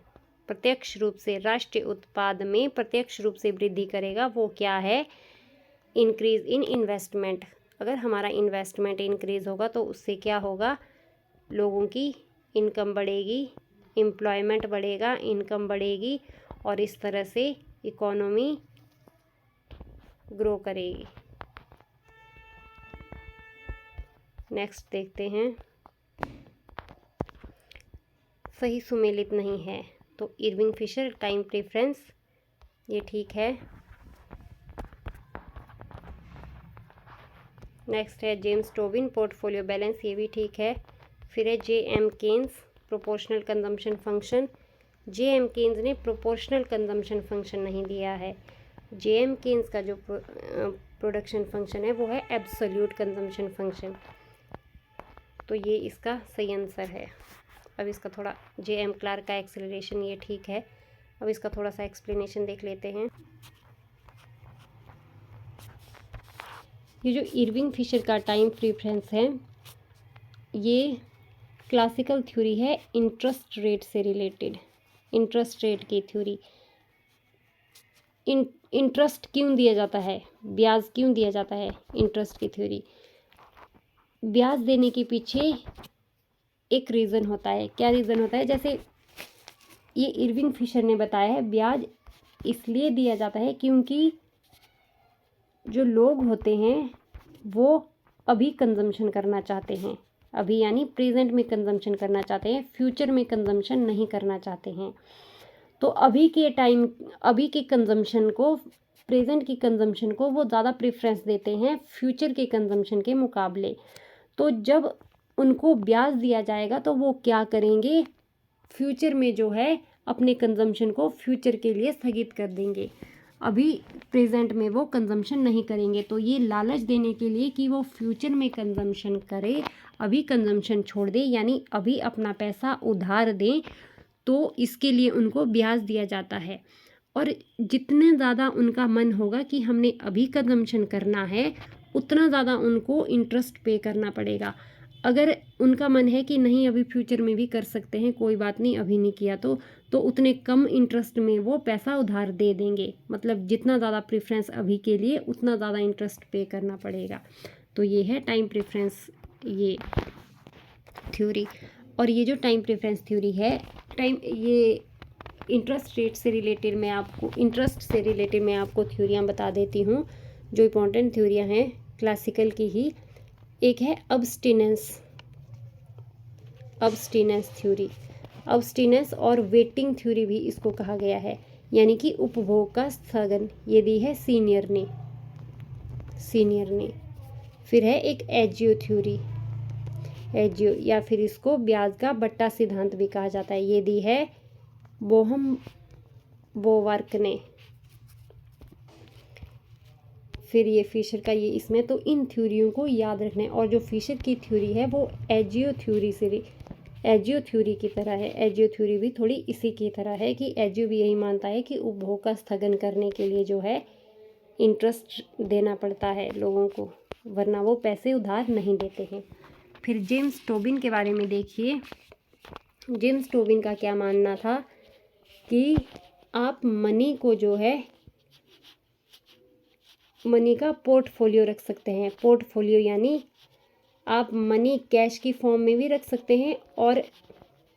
प्रत्यक्ष रूप से राष्ट्रीय उत्पाद में प्रत्यक्ष रूप से वृद्धि करेगा, वो क्या है, इंक्रीज़ इन इन्वेस्टमेंट। अगर हमारा इन्वेस्टमेंट इंक्रीज़ होगा तो उससे क्या होगा, लोगों की इनकम बढ़ेगी, एम्प्लॉयमेंट बढ़ेगा, इनकम बढ़ेगी और इस तरह से इकोनॉमी ग्रो करेगी। नेक्स्ट देखते हैं, सही सुमेलित नहीं है, तो इरविंग फिशर टाइम प्रेफरेंस, ये ठीक है। नेक्स्ट है जेम्स टोबिन पोर्टफोलियो बैलेंस, ये भी ठीक है। फिर है J M Keynes proportional consumption function, J M Keynes ने प्रोपोर्शनल कंजम्पशन फंक्शन नहीं दिया है। जे एम केन्स का जो प्रोडक्शन फंक्शन है वो है एब्सोल्यूट कंजम्पशन फंक्शन, तो ये इसका सही आंसर है। अब इसका थोड़ा जे एम क्लार्क का एक्सेलरेशन, ये ठीक है। अब इसका थोड़ा सा एक्सप्लेनेशन देख लेते हैं। ये जो इरविंग फिशर का टाइम प्रेफरेंस है, ये क्लासिकल थ्योरी है इंटरेस्ट रेट से रिलेटेड, इंटरेस्ट रेट की थ्योरी। इंटरेस्ट क्यों दिया जाता है, ब्याज क्यों दिया जाता है, इंटरेस्ट की थ्योरी, ब्याज देने के पीछे एक रीज़न होता है। क्या रीज़न होता है, जैसे ये इरविंग फिशर ने बताया है, ब्याज इसलिए दिया जाता है क्योंकि जो लोग होते हैं वो अभी कंजम्पशन करना चाहते हैं, अभी यानी प्रेजेंट में कंजम्पशन करना चाहते हैं, फ्यूचर में कंजम्पशन नहीं करना चाहते हैं। तो अभी के टाइम, अभी के कंजम्पशन को, प्रेजेंट की कंजम्पशन को वो ज़्यादा प्रेफरेंस देते हैं फ्यूचर के कंजम्पशन के मुकाबले। तो जब उनको ब्याज दिया जाएगा तो वो क्या करेंगे, फ्यूचर में जो है अपने कंजम्पशन को फ्यूचर के लिए स्थगित कर देंगे, अभी प्रेजेंट में वो कंजम्पशन नहीं करेंगे। तो ये लालच देने के लिए कि वो फ्यूचर में कंजम्पशन करे, अभी कंजम्पशन छोड़ दे, यानी अभी अपना पैसा उधार दें, तो इसके लिए उनको ब्याज दिया जाता है। और जितने ज़्यादा उनका मन होगा कि हमने अभी कंजम्पशन करना है, उतना ज़्यादा उनको इंटरेस्ट पे करना पड़ेगा। अगर उनका मन है कि नहीं अभी फ्यूचर में भी कर सकते हैं, कोई बात नहीं, अभी नहीं किया तो उतने कम इंटरेस्ट में वो पैसा उधार दे देंगे। मतलब जितना ज़्यादा प्रेफरेंस अभी के लिए, उतना ज़्यादा इंटरेस्ट पे करना पड़ेगा। तो ये है टाइम प्रेफरेंस ये थ्योरी। और ये जो टाइम प्रेफरेंस थ्योरी है, ये इंटरेस्ट रेट से रिलेटेड मैं आपको, इंटरेस्ट से रिलेटेड मैं आपको थ्योरियाँ बता देती हूँ, जो इम्पोर्टेंट थ्योरियाँ हैं क्लासिकल की ही। एक है अब्सटिनेंस थ्योरी, अब्सटिनेंस और वेटिंग थ्योरी भी इसको कहा गया है, यानी कि उपभोग का स्थगन, ये दी है सीनियर ने। फिर है एक एजियो थ्योरी, एजियो, या फिर इसको ब्याज का बट्टा सिद्धांत भी कहा जाता है। ये दी है बोहम बोवर्क ने। फिर ये फिशर का ये इसमें, तो इन थ्योरियों को याद रखना है। और जो फिशर की थ्योरी है वो एजियो थ्योरी की तरह है। एजियो थ्योरी भी थोड़ी इसी की तरह है कि एजियो भी यही मानता है कि उपभोग का स्थगन करने के लिए जो है इंटरेस्ट देना पड़ता है लोगों को, वरना वो पैसे उधार नहीं देते हैं। फिर जेम्स टोबिन के बारे में देखिए। जेम्स टोबिन का क्या मानना था कि आप मनी को जो है मनी का पोर्टफोलियो रख सकते हैं। पोर्टफोलियो यानी आप मनी कैश की फॉर्म में भी रख सकते हैं और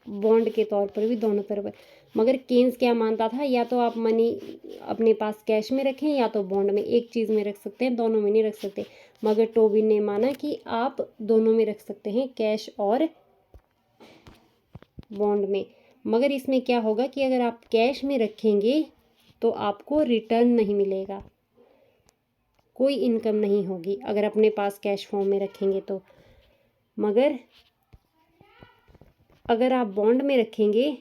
बॉन्ड के तौर पर भी, दोनों तरफ। मगर केन्स क्या मानता था, या तो आप मनी अपने पास कैश में रखें या तो बॉन्ड में, एक चीज़ में रख सकते हैं, दोनों में नहीं रख सकते। मगर टोबिन ने माना कि आप दोनों में रख सकते हैं, कैश और बॉन्ड में। मगर इसमें क्या होगा कि अगर आप कैश में रखेंगे तो आपको रिटर्न नहीं मिलेगा, कोई इनकम नहीं होगी अगर अपने पास कैश फॉर्म में रखेंगे तो। मगर अगर आप बॉन्ड में रखेंगे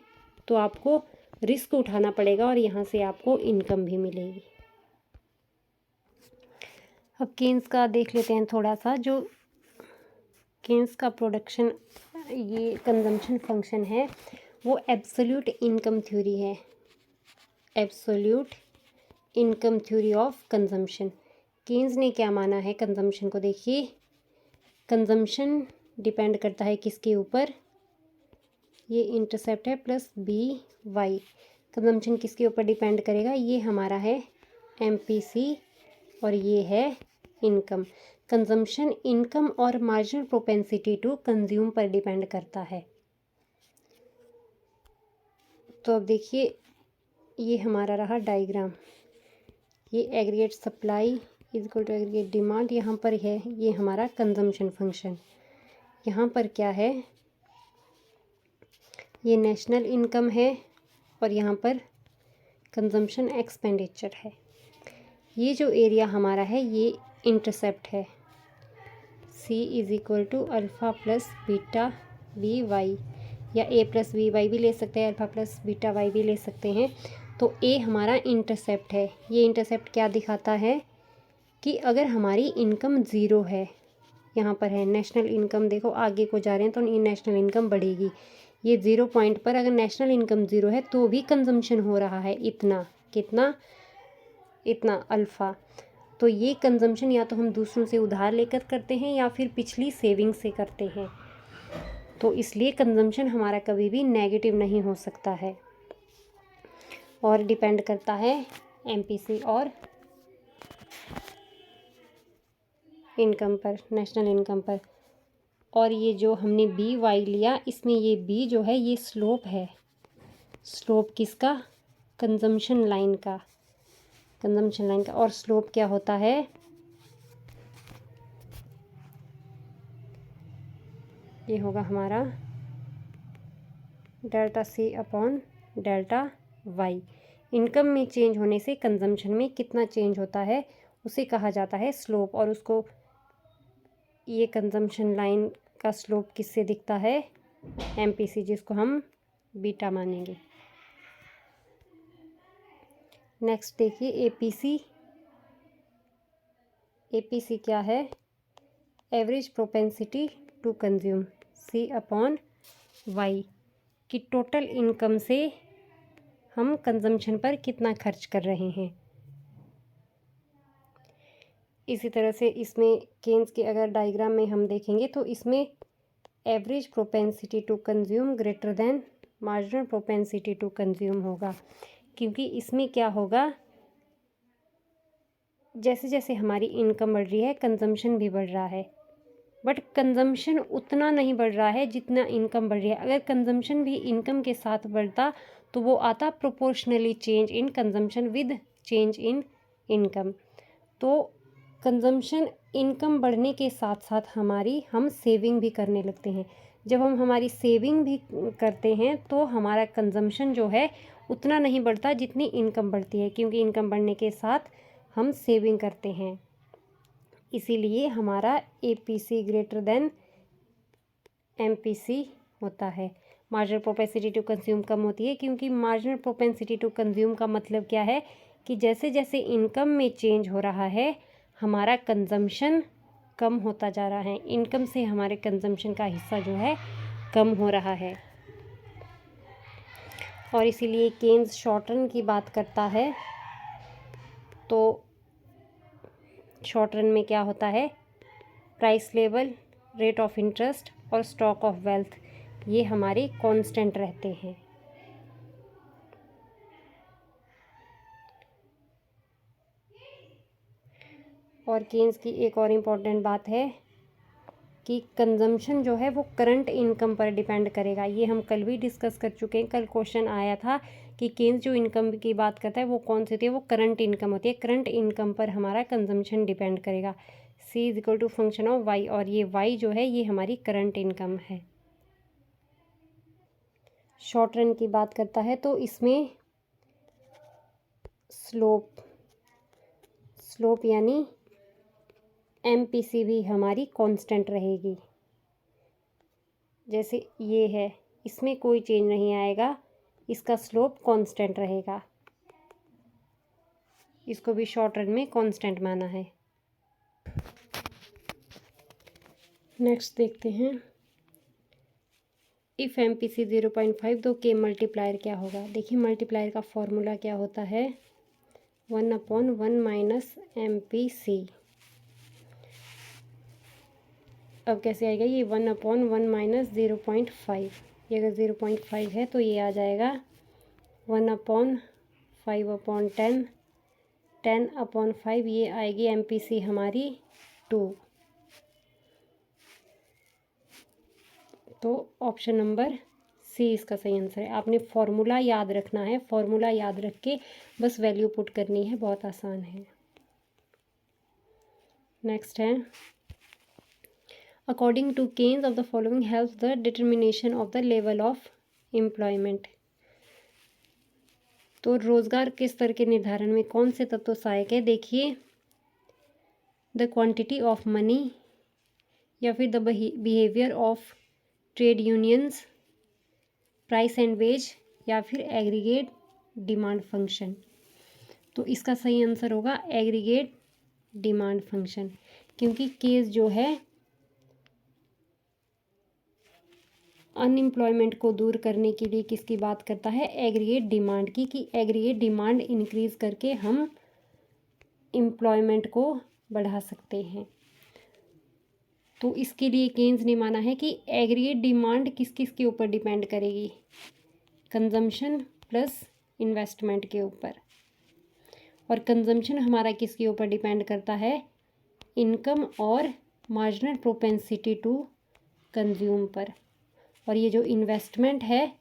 तो आपको रिस्क उठाना पड़ेगा और यहाँ से आपको इनकम भी मिलेगी। अब केन्स का देख लेते हैं थोड़ा सा। जो केन्स का प्रोडक्शन ये कंजम्पशन फंक्शन है वो एब्सोल्यूट इनकम थ्योरी है। Absolute income theory of consumption. Keynes ने क्या माना है कंजम्पशन को, देखिए। कंजम्पशन डिपेंड करता है किसके ऊपर, ये इंटरसेप्ट है प्लस बी वाई। कंजम्पशन किसके ऊपर डिपेंड करेगा, ये हमारा है एमपीसी और ये है इनकम। कंजम्पशन इनकम और मार्जिनल प्रोपेंसिटी टू कंज्यूम पर डिपेंड करता है। तो अब देखिए ये हमारा रहा डायग्राम। ये aggregate supply is equal to aggregate demand, यहाँ पर है ये हमारा कंजम्पशन फंक्शन। यहाँ पर क्या है, ये नेशनल इनकम है और यहाँ पर कंजम्पशन एक्सपेंडिचर है। ये जो एरिया हमारा है ये इंटरसेप्ट है। C is equal to alpha plus beta B Y, या A प्लस बी वाई भी ले सकते हैं, अल्फ़ा प्लस बीटा वाई भी ले सकते हैं। तो A हमारा इंटरसेप्ट है। ये इंटरसेप्ट क्या दिखाता है कि अगर हमारी इनकम ज़ीरो है, यहाँ पर है नेशनल इनकम, देखो आगे को जा रहे हैं तो नेशनल इनकम बढ़ेगी। ये 0 पॉइंट पर अगर नेशनल इनकम ज़ीरो है तो भी कंजम्पशन हो रहा है इतना, कितना, इतना अल्फ़ा। तो ये कंजम्पशन या तो हम दूसरों से उधार लेकर करते हैं या फिर पिछली सेविंग से करते हैं। तो इसलिए कंजम्पशन हमारा कभी भी नेगेटिव नहीं हो सकता है और डिपेंड करता है एमपीसी और इनकम पर, नेशनल इनकम पर। और ये जो हमने बी वाई लिया, इसमें ये बी जो है ये स्लोप है। स्लोप किसका, कंजम्पशन लाइन का, कंजम्पशन लाइन का। और स्लोप क्या होता है, ये होगा हमारा delta C upon delta Y. Income में चेंज होने से कंजम्पशन में कितना चेंज होता है उसे कहा जाता है स्लोप। और उसको ये कंजम्पशन लाइन का स्लोप किससे दिखता है, एमपीसी, जिसको हम बीटा मानेंगे। नेक्स्ट देखिए एपीसी। एपीसी क्या है, average propensity to consume, C upon Y, कि टोटल इनकम से हम कंजम्पशन पर कितना खर्च कर रहे हैं। इसी तरह से इसमें केन्स के अगर डायग्राम में हम देखेंगे तो इसमें average propensity to consume greater than marginal propensity to consume होगा। क्योंकि इसमें क्या होगा, जैसे जैसे हमारी इनकम बढ़ रही है कंजम्पशन भी बढ़ रहा है, बट कंजम्पशन उतना नहीं बढ़ रहा है जितना इनकम बढ़ रही है। अगर कंजम्पशन भी इनकम के साथ बढ़ता तो वो आता proportionally change in consumption with change in income. तो कंजम्पशन इनकम बढ़ने के साथ साथ हम सेविंग भी करने लगते हैं। जब हम हमारी सेविंग भी करते हैं तो हमारा कंजम्पशन जो है उतना नहीं बढ़ता जितनी इनकम बढ़ती है, क्योंकि इनकम बढ़ने के साथ हम सेविंग करते हैं। इसीलिए हमारा एपीसी ग्रेटर देन MPC होता है। मार्जिनल प्रोपेंसिटी टू कंज्यूम कम होती है, क्योंकि मार्जिनल प्रोपेंसिटी टू कंज्यूम का मतलब क्या है कि जैसे जैसे इनकम में चेंज हो रहा है हमारा कंजम्पशन कम होता जा रहा है, इनकम से हमारे कंजम्पशन का हिस्सा जो है कम हो रहा है। और इसीलिए केन्स शॉर्ट रन की बात करता है, तो शॉर्ट रन में क्या होता है, price level, rate of interest और स्टॉक ऑफ वेल्थ ये हमारे कांस्टेंट रहते हैं। और केन्स की एक और इम्पॉर्टेंट बात है कि कंजम्पशन जो है वो करंट इनकम पर डिपेंड करेगा। ये हम कल भी डिस्कस कर चुके हैं, कल क्वेश्चन आया था कि केन्स जो इनकम की बात करता है वो कौन सी होती है, वो करंट इनकम होती है। करंट इनकम पर हमारा कंजम्पशन डिपेंड करेगा। C is equal to function of Y, और ये Y जो है ये हमारी करंट इनकम है। शॉर्ट रन की बात करता है तो इसमें स्लोप यानी MPC भी हमारी कांस्टेंट रहेगी। जैसे ये है, इसमें कोई चेंज नहीं आएगा, इसका स्लोप कांस्टेंट रहेगा, इसको भी शॉर्ट रन में कांस्टेंट माना है। नेक्स्ट देखते हैं, इफ़ MPC 0.5 तो के मल्टीप्लायर क्या होगा। देखिए मल्टीप्लायर का फॉर्मूला क्या होता है, 1/1 माइनस MPC। अब कैसे आएगा ये 1/1 माइनस 0.5, ये अगर 0.5 है तो ये आ जाएगा 1/5/10, 10/5, ये आएगी MPC हमारी 2। तो ऑप्शन नंबर C इसका सही आंसर है। आपने फॉर्मूला याद रखना है, फॉर्मूला याद रख के बस वैल्यू पुट करनी है, बहुत आसान है। नेक्स्ट है, according to Keynes of the following helps the determination of the level of employment. तो रोजगार के स्तर के निर्धारण में कौन से तत्व सहायक है। देखिए द क्वांटिटी ऑफ मनी, या फिर the behaviour of trade unions, price and wage, या फिर एग्रीगेट डिमांड फंक्शन। तो इसका सही आंसर होगा एग्रीगेट डिमांड फंक्शन, क्योंकि केस जो है अनएम्प्लॉयमेंट को दूर करने के लिए किसकी बात करता है, एग्रीगेट डिमांड की, कि एग्रीगेट डिमांड इंक्रीज करके हम एम्प्लॉयमेंट को बढ़ा सकते हैं। तो इसके लिए केन्स ने माना है कि एग्रीगेट डिमांड किस किस के ऊपर डिपेंड करेगी, कंजम्पशन प्लस इन्वेस्टमेंट के ऊपर। और कंजम्पशन हमारा किसके ऊपर डिपेंड करता है, इनकम और मार्जिनल प्रोपेंसिटी टू कंज्यूम पर। और ये जो इन्वेस्टमेंट है,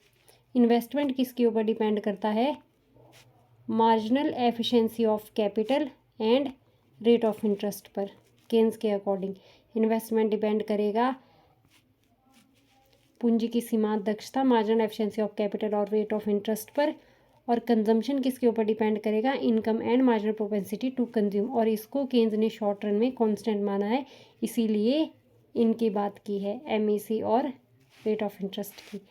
इन्वेस्टमेंट किसके ऊपर डिपेंड करता है, marginal efficiency of capital and rate of interest पर। केन्स के अकॉर्डिंग इन्वेस्टमेंट डिपेंड करेगा पूंजी की सीमांत दक्षता, मार्जिनल एफिशिएंसी ऑफ कैपिटल और रेट ऑफ इंटरेस्ट पर। और कंजम्पशन किसके ऊपर डिपेंड करेगा, income and marginal propensity to consume. और इसको केन्स ने शॉर्ट रन में कांस्टेंट माना है, इसीलिए इनकी बात की है, MEC और रेट ऑफ इंटरेस्ट की।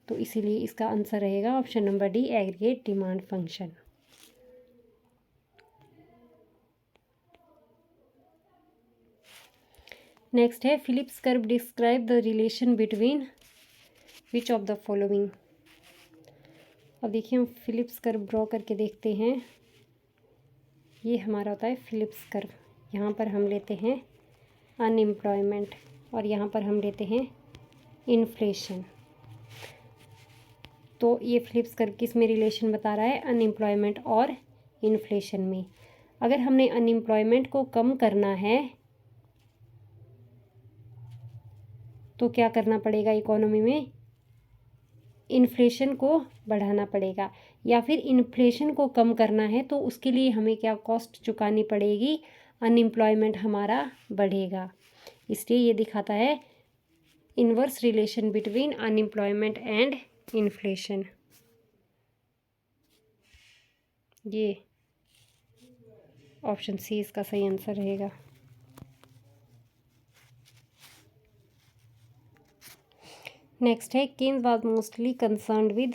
तो इसीलिए इसका आंसर रहेगा option number D, aggregate demand function. Next है, Phillips curve describe the relation between which of the following. अब देखिए हम फिलिप्स कर्व ड्रॉ करके देखते हैं। ये हमारा होता है फिलिप्स कर्व। यहाँ पर हम लेते हैं अनएम्प्लॉयमेंट और यहाँ पर हम लेते हैं इन्फ्लेशन। तो ये फिलिप्स कर्व किस में रिलेशन बता रहा है, अनएम्प्लॉयमेंट और इन्फ्लेशन में। अगर हमने अनएम्प्लॉयमेंट को कम करना है तो क्या करना पड़ेगा, इकोनॉमी में इन्फ्लेशन को बढ़ाना पड़ेगा। या फिर इन्फ्लेशन को कम करना है तो उसके लिए हमें क्या कॉस्ट चुकानी पड़ेगी, अनएम्प्लॉयमेंट हमारा बढ़ेगा। इसलिए ये दिखाता है inverse relation between unemployment and inflation. ये ऑप्शन C इसका सही आंसर रहेगा। नेक्स्ट है Keynes was mostly concerned with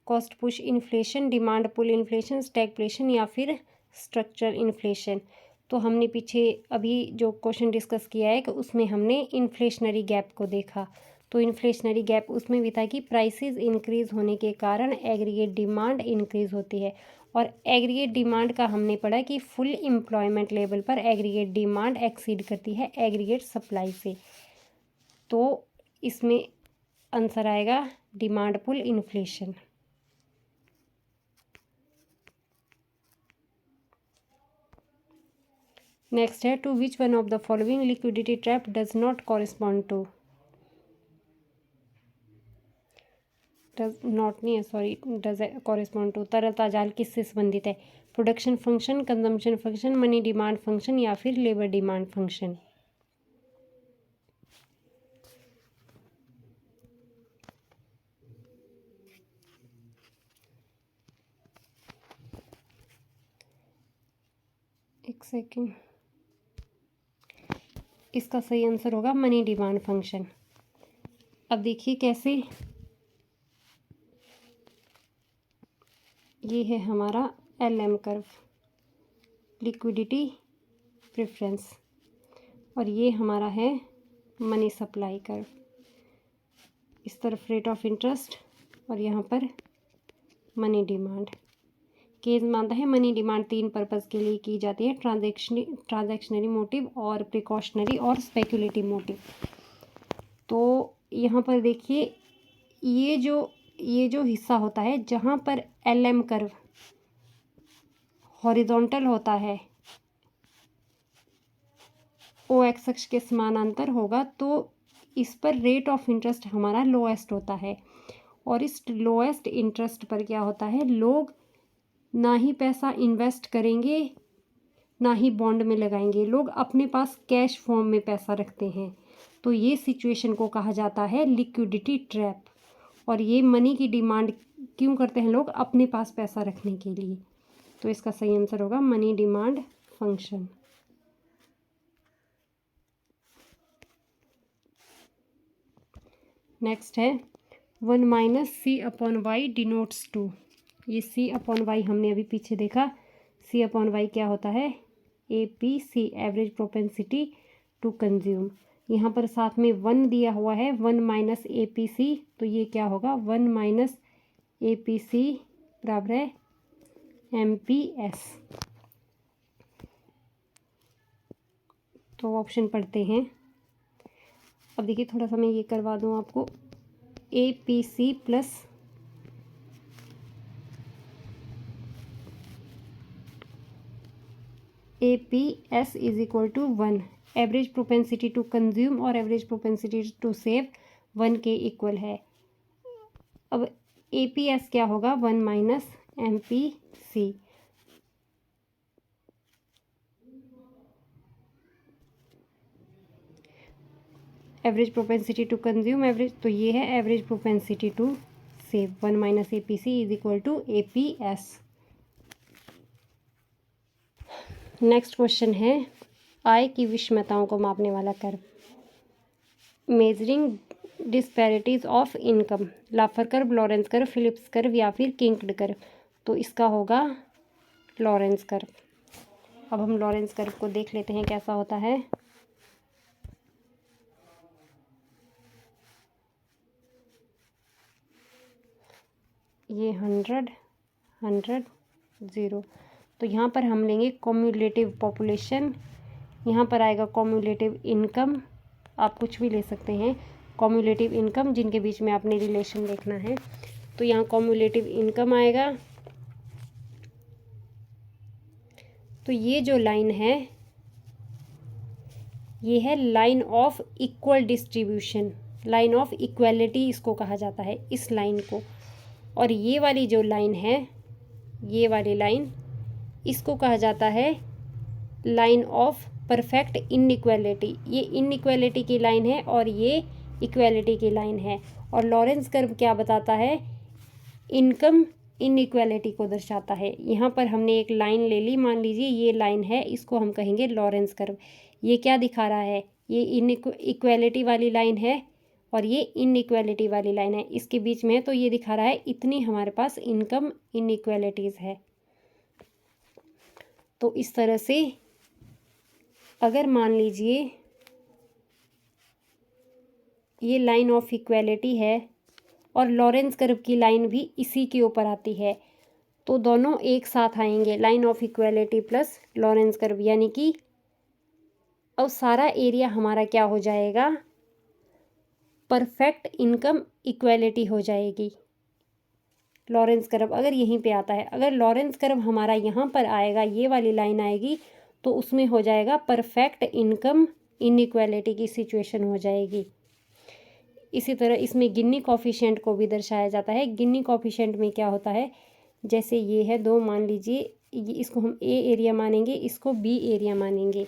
cost push inflation, demand pull inflation, stagflation या फिर स्ट्रक्चरल इन्फ्लेशन। तो हमने पीछे अभी जो क्वेश्चन डिस्कस किया है कि उसमें हमने इन्फ्लेशनरी गैप को देखा। तो इन्फ्लेशनरी गैप उसमें भी था कि प्राइसेस इंक्रीज़ होने के कारण एग्रीगेट डिमांड इंक्रीज़ होती है, और एग्रीगेट डिमांड का हमने पढ़ा कि फुल एम्प्लॉयमेंट लेवल पर एग्रीगेट डिमांड एक्सीड करती है एग्रीगेट सप्लाई से। तो इसमें आंसर आएगा डिमांड पुल इन्फ्लेशन। नेक्स्ट है to which one of the following liquidity trap does not correspond to, does not नहीं है सॉरी, डज कॉरिस्पॉन्ड टू, तरलता जाल किससे संबंधित है? Production function, consumption function, money demand function या फिर लेबर डिमांड फंक्शन। एक सेकेंड, इसका सही आंसर होगा मनी डिमांड फंक्शन। अब देखिए कैसे, ये है हमारा LM कर्व, लिक्विडिटी प्रेफरेंस, और ये हमारा है मनी सप्लाई कर्व। इस तरफ रेट ऑफ इंटरेस्ट और यहाँ पर मनी डिमांड। केस मानता है मनी डिमांड 3 पर्पज़ के लिए की जाती है, ट्रांजैक्शनरी मोटिव और प्रिकॉशनरी और स्पेकुलेटिव मोटिव। तो यहाँ पर देखिए ये जो हिस्सा होता है जहाँ पर LM कर्व हॉरिजॉन्टल होता है, OX अक्ष के समानांतर होगा, तो इस पर रेट ऑफ इंटरेस्ट हमारा लोएस्ट होता है, और इस लोएस्ट इंटरेस्ट पर क्या होता है, लोग ना ही पैसा इन्वेस्ट करेंगे ना ही बॉन्ड में लगाएंगे, लोग अपने पास कैश फॉर्म में पैसा रखते हैं। तो ये सिचुएशन को कहा जाता है लिक्विडिटी ट्रैप। और ये मनी की डिमांड क्यों करते हैं लोग? अपने पास पैसा रखने के लिए। तो इसका सही आंसर होगा मनी डिमांड फंक्शन। नेक्स्ट है 1 minus C upon Y denotes to. ये सी अपॉन वाई हमने अभी पीछे देखा, सी अपॉन वाई क्या होता है? APC, average propensity to consume. यहाँ पर साथ में 1 दिया हुआ है, 1 माइनस APC, तो ये क्या होगा? 1 माइनस APC बराबर है MPS। तो ऑप्शन पढ़ते हैं। अब देखिए थोड़ा सा मैं ये करवा दूँ आपको, APC plus APS is equal to 1, average propensity to consume और एवरेज प्रोपेंसिटी टू सेव 1 के इक्वल है। अब APS क्या होगा? 1 minus MPC। Average propensity to consume average, तो ये है average propensity to save. 1 minus APC is equal to APS। Next question है आय की विषमताओं को मापने वाला curve, measuring disparities of income, Laffer curve, Lorenz curve, Phillips curve या फिर किंक्ड कर्व। तो इसका होगा लॉरेंस कर्व। अब हम लॉरेंस कर्व को देख लेते हैं कैसा होता है। ये 100, 100, 0। तो यहाँ पर हम लेंगे कॉम्युलेटिव पॉपुलेशन, यहाँ पर आएगा कॉम्युलेटिव इनकम, आप कुछ भी ले सकते हैं, कॉम्युलेटिव इनकम जिनके बीच में आपने रिलेशन देखना है। तो यहाँ कॉम्युलेटिव इनकम आएगा। तो ये जो लाइन है ये है line of equal distribution, line of equality इसको कहा जाता है, इस लाइन को। और ये वाली जो लाइन है, ये वाली लाइन, इसको कहा जाता है लाइन ऑफ परफेक्ट इनइक्वालिटी। ये इनइक्वालिटी की लाइन है और ये इक्वालिटी की लाइन है। और लॉरेंस कर्व क्या बताता है? इनकम इनइक्वालिटी को दर्शाता है। यहाँ पर हमने एक लाइन ले ली, मान लीजिए ये लाइन है, इसको हम कहेंगे लॉरेंस कर्व। ये क्या दिखा रहा है? ये इक्वालिटी वाली लाइन है और ये इनइक्वालिटी वाली लाइन है, इसके बीच में है, तो ये दिखा रहा है इतनी हमारे पास इनकम इनइक्वालिटीज़ है। तो इस तरह से अगर मान लीजिए ये लाइन ऑफ इक्वालिटी है और लॉरेंस कर्व की लाइन भी इसी के ऊपर आती है, तो दोनों एक साथ आएंगे, line of equality plus Lawrence curve, यानी कि अब सारा एरिया हमारा क्या हो जाएगा, परफेक्ट इनकम इक्वालिटी हो जाएगी। लॉरेंस कर्व अगर यहीं पे आता है, अगर लॉरेंस कर्व हमारा यहाँ पर आएगा, ये वाली लाइन आएगी, तो उसमें हो जाएगा परफेक्ट इनकम इनइक्वालिटी की सिचुएशन हो जाएगी। इसी तरह इसमें गिनी कोफिशिएंट को भी दर्शाया जाता है। गिनी कोफिशिएंट में क्या होता है, जैसे ये है दो, मान लीजिए इसको हम ए एरिया मानेंगे, इसको बी एरिया मानेंगे,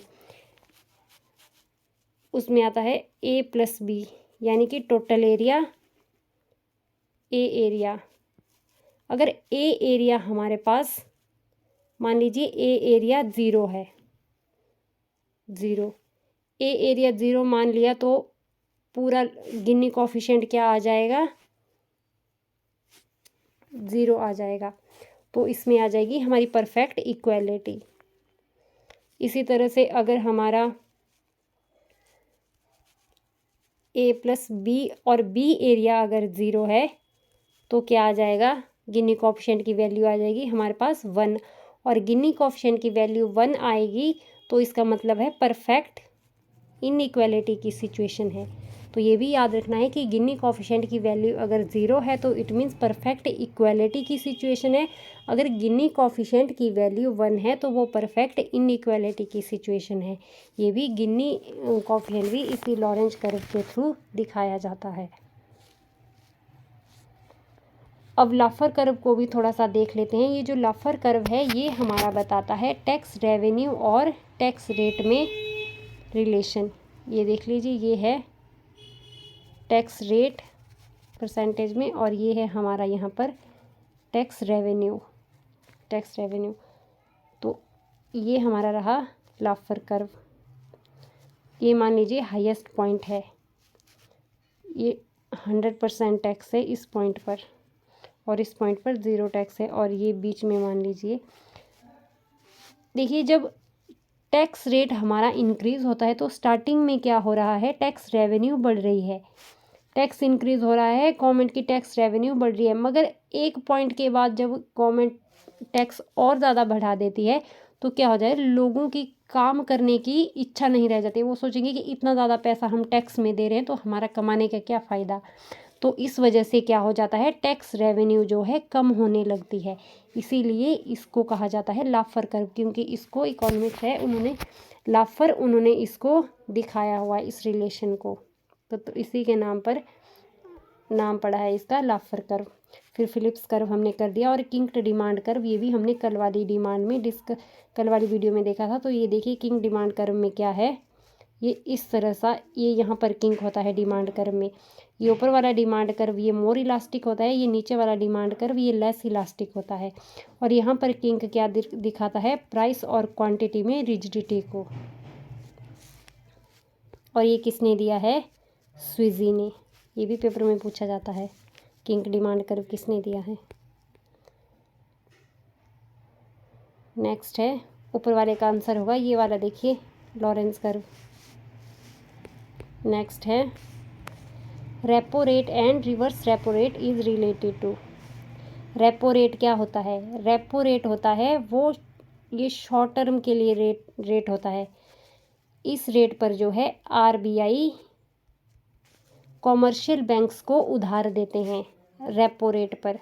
उसमें आता है ए प्लस बी, यानी कि टोटल एरिया ए एरिया। अगर ए एरिया हमारे पास मान लीजिए ए एरिया 0 है, 0 ए एरिया 0 मान लिया, तो पूरा गिनी कोफिशिएंट क्या आ जाएगा, 0 आ जाएगा। तो इसमें आ जाएगी हमारी परफेक्ट इक्वालिटी। इसी तरह से अगर हमारा ए प्लस बी और बी एरिया अगर 0 है, तो क्या आ जाएगा, गिनी कोफिशिएंट की वैल्यू आ जाएगी हमारे पास 1, और गिनी कोफिशिएंट की वैल्यू 1 आएगी, तो इसका मतलब है परफेक्ट इनइक्वालिटी की सिचुएशन है। तो ये भी याद रखना है कि गिनी कोफिशिएंट की वैल्यू अगर 0 है तो इट मीन्स परफेक्ट इक्वालिटी की सिचुएशन है। अगर गिनी कोफिशिएंट की वैल्यू 1 है तो वो परफेक्ट इनइक्वालिटी की सिचुएशन है। ये भी गिनी कोफिशिएंट भी इसी लॉरेंस कर्व के थ्रू दिखाया जाता है। अब लाफर कर्व को भी थोड़ा सा देख लेते हैं। ये जो लाफर कर्व है ये हमारा बताता है टैक्स रेवेन्यू और टैक्स रेट में रिलेशन। ये देख लीजिए, ये है टैक्स रेट परसेंटेज में, और ये है हमारा यहाँ पर टैक्स रेवेन्यू, टैक्स रेवेन्यू। तो ये हमारा रहा लाफर कर्व। ये मान लीजिए हाईएस्ट पॉइंट है, ये 100% टैक्स है इस पॉइंट पर, और इस पॉइंट पर 0 टैक्स है, और ये बीच में मान लीजिए। देखिए जब टैक्स रेट हमारा इंक्रीज़ होता है तो स्टार्टिंग में क्या हो रहा है, टैक्स रेवेन्यू बढ़ रही है, टैक्स इंक्रीज़ हो रहा है, गवर्नमेंट की टैक्स रेवेन्यू बढ़ रही है। मगर एक पॉइंट के बाद जब गवर्नमेंट टैक्स और ज़्यादा बढ़ा देती है तो क्या हो जाए, लोगों की काम करने की इच्छा नहीं रह जाती। वो सोचेंगे कि इतना ज़्यादा पैसा हम टैक्स में दे रहे हैं तो हमारा कमाने का क्या फ़ायदा। तो इस वजह से क्या हो जाता है, टैक्स रेवेन्यू जो है कम होने लगती है। इसीलिए इसको कहा जाता है लाफर कर्व, क्योंकि इसको इकोनॉमिक्स है उन्होंने लाफर उन्होंने इसको दिखाया हुआ इस रिलेशन को, तो इसी के नाम पर नाम पड़ा है इसका लाफर कर्व। फिर फिलिप्स कर्व हमने कर दिया, और किंग डिमांड कर्व ये भी हमने कल वाली वीडियो में देखा था। तो ये देखिए किंग डिमांड कर्व में क्या है, ये इस तरह सा, ये यहाँ पर किंग होता है डिमांड कर्व में। ये ऊपर वाला डिमांड कर्व ये मोर इलास्टिक होता है, ये नीचे वाला डिमांड कर्व ये लेस इलास्टिक होता है। और यहाँ पर किंग क्या दिखाता है, प्राइस और क्वांटिटी में रिजिडिटी को। और ये किसने दिया है, स्विजी ने। ये भी पेपर में पूछा जाता है, किंग डिमांड कर्व किसने दिया है। नेक्स्ट है, ऊपर वाले का आंसर होगा ये वाला, देखिए लॉरेंस कर्व। नेक्स्ट है, repo rate and reverse repo rate is related to. Repo rate क्या होता है, रेपो रेट होता है वो, ये शॉर्ट टर्म के लिए रेट होता है। इस रेट पर जो है आरबीआई कॉमर्शियल बैंक्स को उधार देते हैं रेपो रेट पर।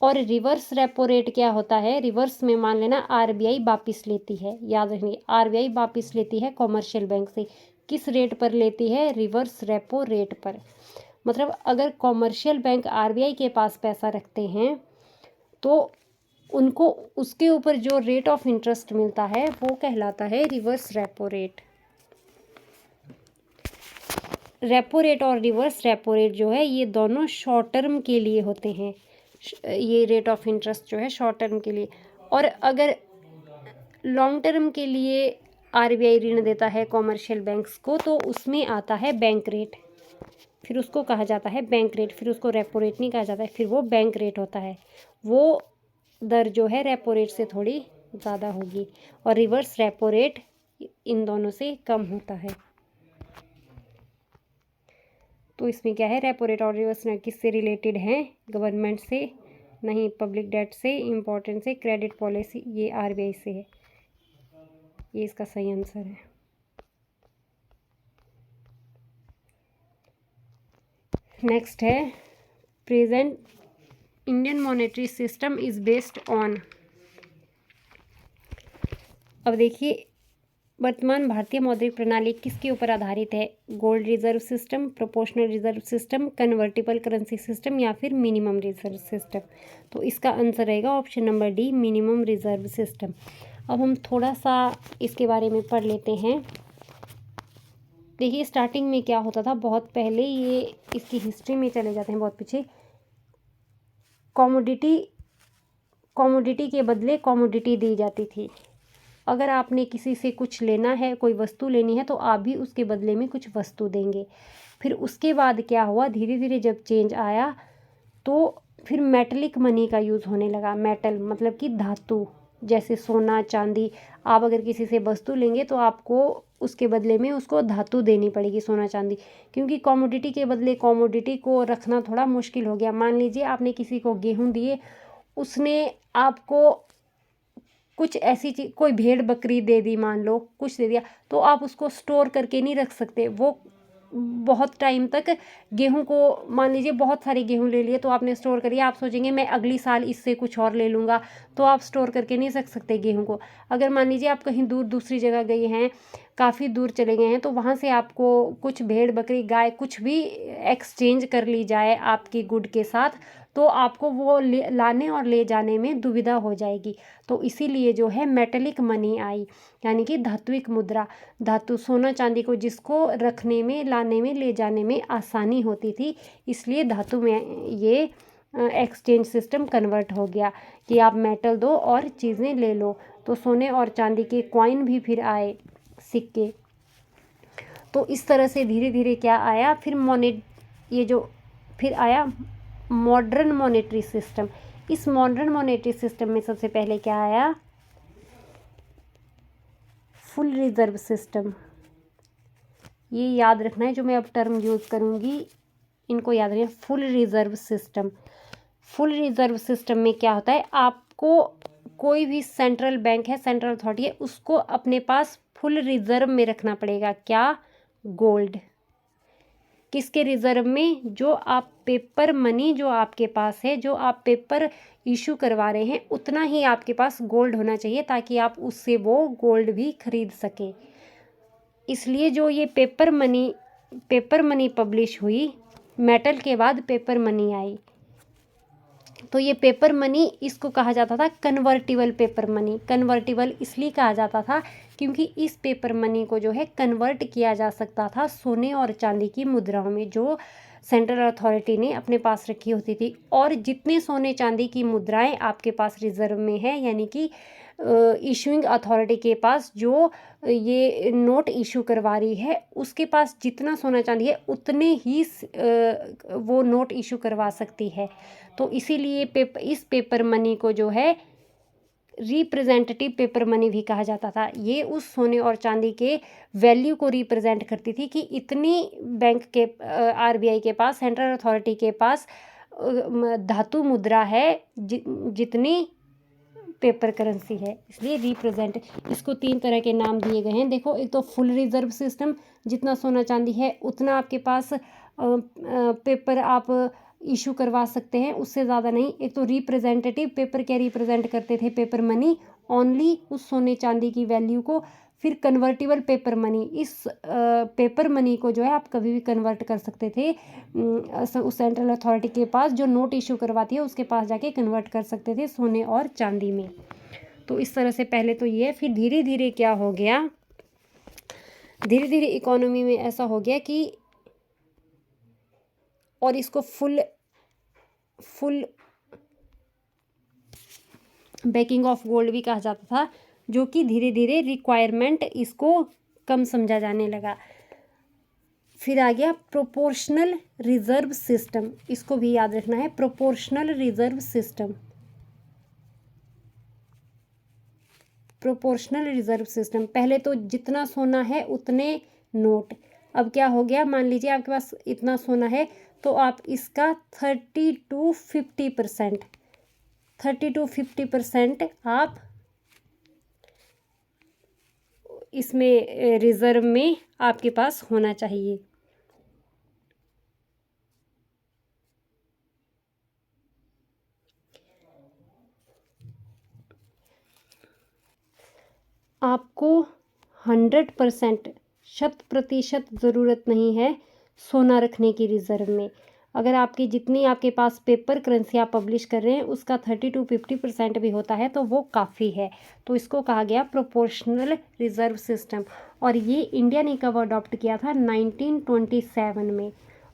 और रिवर्स रेपो रेट क्या होता है, रिवर्स में मान लेना आरबीआई वापस लेती है, याद रखिए आरबीआई वापस लेती है कॉमर्शियल बैंक से। किस रेट पर लेती है, रिवर्स रेपो रेट पर। मतलब अगर कॉमर्शियल बैंक आरबीआई के पास पैसा रखते हैं तो उनको उसके ऊपर जो रेट ऑफ इंटरेस्ट मिलता है वो कहलाता है reverse repo rate. Repo rate और रिवर्स रेपो रेट जो है ये दोनों शॉर्ट टर्म के लिए होते हैं। ये रेट ऑफ इंटरेस्ट जो है शॉर्ट टर्म के लिए, और अगर लॉन्ग टर्म के लिए आरबीआई ऋण देता है कॉमर्शियल बैंक्स को तो उसमें आता है बैंक रेट। फिर उसको कहा जाता है बैंक रेट, फिर उसको रेपो रेट नहीं कहा जाता है, फिर वो बैंक रेट होता है। वो दर जो है रेपो रेट से थोड़ी ज़्यादा होगी और रिवर्स रेपो रेट इन दोनों से कम होता है। तो इसमें क्या है, रेपो रेट और रिवर्स रेट किससे रिलेटेड हैं? गवर्नमेंट से नहीं, पब्लिक डेट से, इम्पोर्टेंस से, क्रेडिट पॉलिसी, ये आरबीआई से है। ये इसका सही आंसर है। नेक्स्ट है present Indian monetary system is based on. अब देखिए, वर्तमान भारतीय मौद्रिक प्रणाली किसके ऊपर आधारित है? Gold reserve system, proportional reserve system, convertible currency system या फिर मिनिमम रिजर्व सिस्टम। तो इसका आंसर रहेगा option number D, minimum reserve system. अब हम थोड़ा सा इसके बारे में पढ़ लेते हैं। देखिए स्टार्टिंग में क्या होता था, बहुत पहले, ये इसकी हिस्ट्री में चले जाते हैं बहुत पीछे। कॉमोडिटी के बदले कॉमोडिटी दी जाती थी। अगर आपने किसी से कुछ लेना है, कोई वस्तु लेनी है, तो आप भी उसके बदले में कुछ वस्तु देंगे। फिर उसके बाद क्या हुआ, धीरे धीरे जब चेंज आया तो फिर मेटलिक मनी का यूज़ होने लगा। मेटल मतलब कि धातु, जैसे सोना चांदी। आप अगर किसी से वस्तु लेंगे तो आपको उसके बदले में उसको धातु देनी पड़ेगी, सोना चांदी, क्योंकि कॉमोडिटी के बदले कॉमोडिटी को रखना थोड़ा मुश्किल हो गया। मान लीजिए आपने किसी को गेहूँ दिए, उसने आपको कुछ ऐसी चीज़, कोई भेड़ बकरी दे दी, मान लो कुछ दे दिया, तो आप उसको स्टोर करके नहीं रख सकते। वो बहुत टाइम तक गेहूं को, मान लीजिए बहुत सारे गेहूं ले लिए तो आपने स्टोर करिए, आप सोचेंगे मैं अगली साल इससे कुछ और ले लूँगा, तो आप स्टोर करके नहीं रख सकते गेहूं को। अगर मान लीजिए आप कहीं दूर दूसरी जगह गए हैं, काफ़ी दूर चले गए हैं, तो वहाँ से आपको कुछ भेड़ बकरी गाय कुछ भी एक्सचेंज कर ली जाए आपकी गुड के साथ, तो आपको वो लाने और ले जाने में दुविधा हो जाएगी। तो इसीलिए जो है मेटेलिक मनी आई, यानी कि धात्विक मुद्रा। धातु, सोना चांदी को जिसको रखने में, लाने में, ले जाने में आसानी होती थी, इसलिए धातु में ये एक्सचेंज सिस्टम कन्वर्ट हो गया कि आप मेटल दो और चीज़ें ले लो। तो सोने और चांदी के कॉइन भी फिर आए, सिक्के। तो इस तरह से धीरे धीरे क्या आया, फिर ये जो फिर आया मॉडर्न मॉनेटरी सिस्टम। इस मॉडर्न मॉनेटरी सिस्टम में सबसे पहले क्या आया, फुल रिजर्व सिस्टम। ये याद रखना है, जो मैं अब टर्म यूज़ करूँगी इनको याद रखना। Full reserve system, full reserve system में क्या होता है, आपको कोई भी सेंट्रल बैंक है, सेंट्रल अथॉरिटी है, उसको अपने पास फुल रिजर्व में रखना पड़ेगा। क्या? गोल्ड। किसके रिजर्व में? जो आप पेपर मनी जो आपके पास है, जो आप पेपर इशू करवा रहे हैं, उतना ही आपके पास गोल्ड होना चाहिए, ताकि आप उससे वो गोल्ड भी खरीद सके। इसलिए जो ये पेपर मनी पब्लिश हुई, मेटल के बाद पेपर मनी आई, तो ये पेपर मनी, इसको कहा जाता था कन्वर्टिबल पेपर मनी। कन्वर्टिबल इसलिए कहा जाता था क्योंकि इस पेपर मनी को जो है कन्वर्ट किया जा सकता था सोने और चांदी की मुद्राओं में, जो सेंट्रल अथॉरिटी ने अपने पास रखी होती थी। और जितने सोने चांदी की मुद्राएं आपके पास रिजर्व में है, यानी कि इशूइंग अथॉरिटी के पास जो ये नोट इशू करवा रही है, उसके पास जितना सोना चांदी है उतने ही वो नोट इशू करवा सकती है। तो इसीलिए इस पेपर मनी को जो है रिप्रेजेंटेटिव पेपर मनी भी कहा जाता था। ये उस सोने और चांदी के वैल्यू को रिप्रेजेंट करती थी कि इतनी बैंक के आरबीआई के पास, सेंट्रल अथॉरिटी के पास धातु मुद्रा है जितनी पेपर करेंसी है, इसलिए रिप्रेजेंट। इसको 3 तरह के नाम दिए गए हैं। देखो, एक तो फुल रिजर्व सिस्टम, जितना सोना चांदी है उतना आपके पास पेपर आप इशू करवा सकते हैं, उससे ज़्यादा नहीं। एक तो रिप्रेजेंटेटिव पेपर, क्या रिप्रेजेंट करते थे? पेपर मनी, ओनली उस सोने चांदी की वैल्यू को। फिर कन्वर्टिबल पेपर मनी, इस पेपर मनी को जो है आप कभी भी कन्वर्ट कर सकते थे, उस सेंट्रल अथॉरिटी के पास जो नोट इशू करवाती है उसके पास जाके कन्वर्ट कर सकते थे सोने और चांदी में। तो इस तरह से पहले तो ये, फिर धीरे धीरे क्या हो गया, धीरे धीरे इकोनॉमी में ऐसा हो गया कि, और इसको फुल बैकिंग ऑफ गोल्ड भी कहा जाता था, जो कि धीरे धीरे रिक्वायरमेंट इसको कम समझा जाने लगा। फिर आ गया प्रोपोर्शनल रिजर्व सिस्टम, इसको भी याद रखना है, proportional reserve system, proportional reserve system. पहले तो जितना सोना है उतने नोट, अब क्या हो गया, मान लीजिए आपके पास इतना सोना है तो आप इसका 30 to 50%, 30 to 50% आप इसमें रिजर्व में आपके पास होना चाहिए। आपको 100%, 100% ज़रूरत नहीं है सोना रखने की रिज़र्व में। अगर आपकी जितनी आपके पास पेपर करेंसी आप पब्लिश कर रहे हैं उसका 30 to 50% भी होता है तो वो काफ़ी है। तो इसको कहा गया प्रोपोर्शनल रिज़र्व सिस्टम। और ये इंडिया ने कब अडॉप्ट किया था, 1927 में।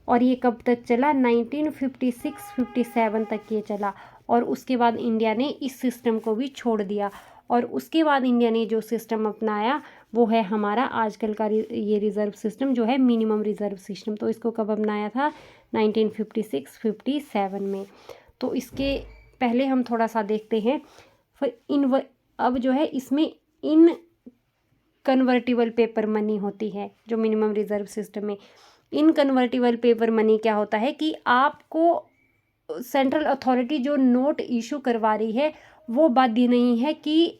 और ये कब तक चला, 1956-57 तक ये चला। और उसके बाद इंडिया ने इस सिस्टम को भी छोड़ दिया। और उसके बाद इंडिया ने जो सिस्टम अपनाया वो है हमारा आजकल का ये रिज़र्व सिस्टम जो है मिनिमम रिज़र्व सिस्टम। तो इसको कब अपनाया था, 1956-57 में। तो इसके पहले हम थोड़ा सा देखते हैं। फिर अब जो है इसमें इन कन्वर्टिबल पेपर मनी होती है जो मिनिमम रिज़र्व सिस्टम में। इन कन्वर्टिबल पेपर मनी क्या होता है कि आपको सेंट्रल अथॉरिटी जो नोट इशू करवा रही है वो बाध्य नहीं है कि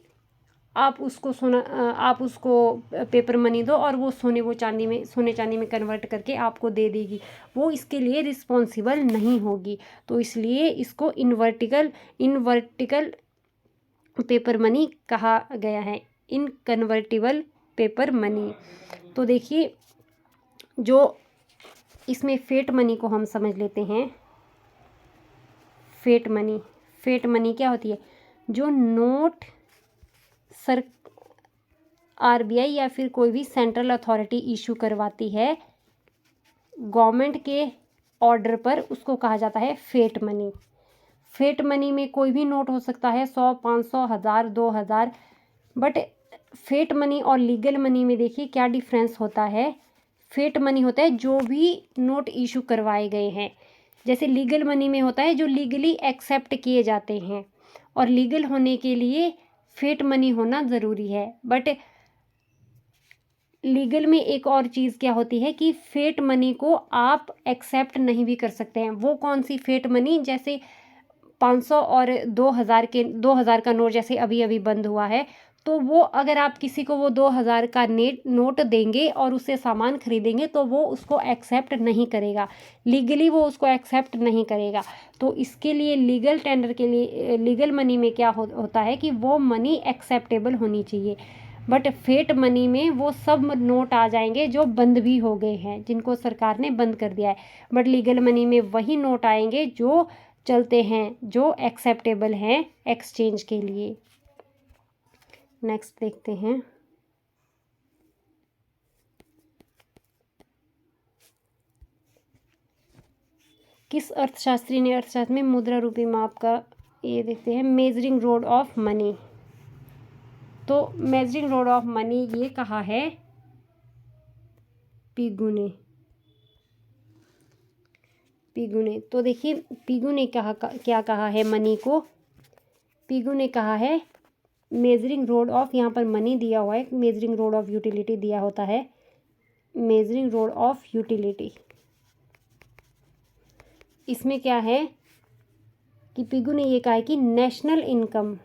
आप उसको पेपर मनी दो और वो सोने चांदी में कन्वर्ट करके आपको दे देगी, वो इसके लिए रिस्पॉन्सिबल नहीं होगी। तो इसलिए इसको इनवर्टिकल पेपर मनी कहा गया है, इन कन्वर्टिबल पेपर मनी। तो देखिए जो इसमें फेट मनी को हम समझ लेते हैं। फेट मनी क्या होती है, जो नोट आरबीआई या फिर कोई भी सेंट्रल अथॉरिटी इशू करवाती है गवर्नमेंट के ऑर्डर पर, उसको कहा जाता है फेट मनी। फेट मनी में कोई भी नोट हो सकता है, 100, 500, 1000, 2000। बट फेट मनी और लीगल मनी में देखिए क्या डिफरेंस होता है। फेट मनी होता है जो भी नोट इशू करवाए गए हैं, जैसे लीगल मनी में होता है जो लीगली एक्सेप्ट किए जाते हैं। और लीगल होने के लिए फेट मनी होना ज़रूरी है। बट लीगल में एक और चीज़ क्या होती है कि फेट मनी को आप एक्सेप्ट नहीं भी कर सकते हैं। वो कौन सी फेट मनी, जैसे 500 और 2000 का नोट जैसे अभी अभी बंद हुआ है, तो वो अगर आप किसी को वो 2000 का नोट देंगे और उससे सामान खरीदेंगे तो वो उसको एक्सेप्ट नहीं करेगा, लीगली वो उसको एक्सेप्ट नहीं करेगा। तो इसके लिए लीगल टेंडर के लिए लीगल मनी में क्या होता है कि वो मनी एक्सेप्टेबल होनी चाहिए। बट फेट मनी में वो सब नोट आ जाएंगे जो बंद भी हो गए हैं, जिनको सरकार ने बंद कर दिया है। बट लीगल मनी में वही नोट आएंगे जो चलते हैं, जो एक्सेप्टेबल हैं एक्सचेंज के लिए। नेक्स्ट देखते हैं। किस अर्थशास्त्री ने अर्थशास्त्र में मुद्रा रूपी माप का, ये देखते हैं, मेजरिंग रोड ऑफ मनी। तो मेजरिंग रोड ऑफ मनी ये कहा है पिगू ने। तो देखिए पिगू ने क्या कहा है मनी को। पिगू ने कहा है मेजरिंग रोड ऑफ, यहाँ पर मनी दिया हुआ है, मेजरिंग रोड ऑफ यूटिलिटी दिया होता है, मेजरिंग रोड ऑफ यूटिलिटी। इसमें क्या है कि पिगू ने ये कहा है कि नेशनल इनकम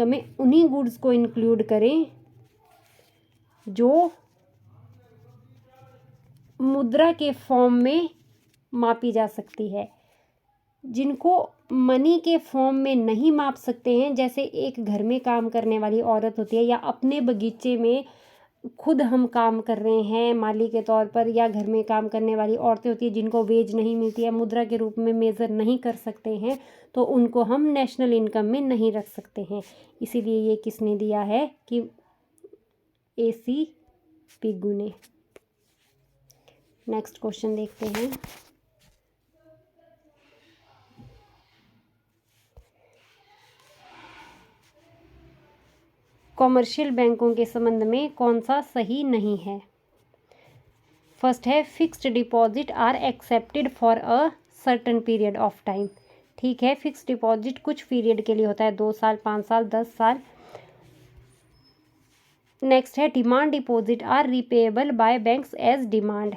में उन्हीं गुड्स को इंक्लूड करें जो मुद्रा के फॉर्म में मापी जा सकती है। जिनको मनी के फॉर्म में नहीं माप सकते हैं, जैसे एक घर में काम करने वाली औरत होती है या अपने बगीचे में खुद हम काम कर रहे हैं माली के तौर पर, या घर में काम करने वाली औरतें होती है जिनको वेज नहीं मिलती है, मुद्रा के रूप में मेज़र नहीं कर सकते हैं, तो उनको हम नेशनल इनकम में नहीं रख सकते हैं। इसीलिए ये किसने दिया है कि AC पिगू ने। नेक्स्ट क्वेश्चन देखते हैं। कॉमर्शियल बैंकों के संबंध में कौन सा सही नहीं है? फर्स्ट है fixed deposit are accepted for a certain period of time. ठीक है, फिक्स्ड डिपॉजिट कुछ पीरियड के लिए होता है, 2 साल, 5 साल, 10 साल। नेक्स्ट है demand deposit are repayable by banks as demand.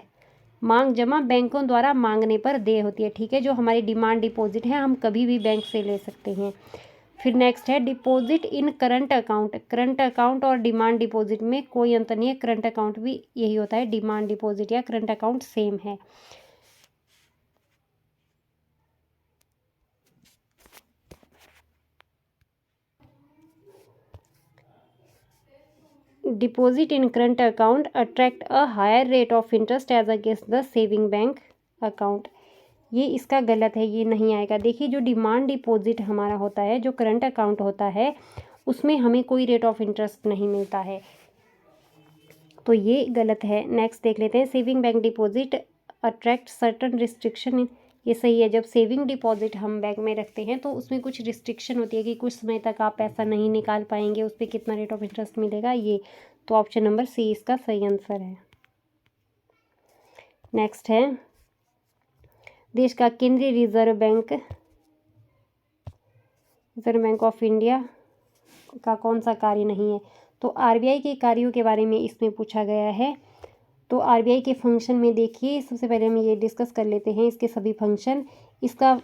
मांग जमा बैंकों द्वारा मांगने पर देय होती है। ठीक है, जो हमारी डिमांड डिपॉजिट है हम कभी भी बैंक से ले सकते हैं। फिर नेक्स्ट है deposit in current account. Current account और डिमांड डिपॉजिट में कोई अंतर नहीं है, करंट अकाउंट भी यही होता है, डिमांड डिपॉजिट या करंट अकाउंट सेम है। Deposit in current account attract a higher rate of interest as against the saving bank account. ये इसका गलत है, ये नहीं आएगा। देखिए, जो डिमांड डिपॉजिट हमारा होता है, जो करंट अकाउंट होता है, उसमें हमें कोई रेट ऑफ इंटरेस्ट नहीं मिलता है, तो ये गलत है। नेक्स्ट देख लेते हैं, saving bank deposit attract certain restriction. ये सही है। जब सेविंग डिपॉजिट हम बैंक में रखते हैं तो उसमें कुछ रिस्ट्रिक्शन होती है कि कुछ समय तक आप पैसा नहीं निकाल पाएंगे, उस पर कितना रेट ऑफ इंटरेस्ट मिलेगा, ये तो ऑप्शन नंबर सी इसका सही आंसर है। नेक्स्ट है, देश का केंद्रीय रिजर्व बैंक ऑफ इंडिया का कौन सा कार्य नहीं है? तो आरबीआई के कार्यों के बारे में इसमें पूछा गया है। तो आरबीआई के फंक्शन में देखिए, सबसे पहले हम ये डिस्कस कर लेते हैं इसके सभी फंक्शन। इसका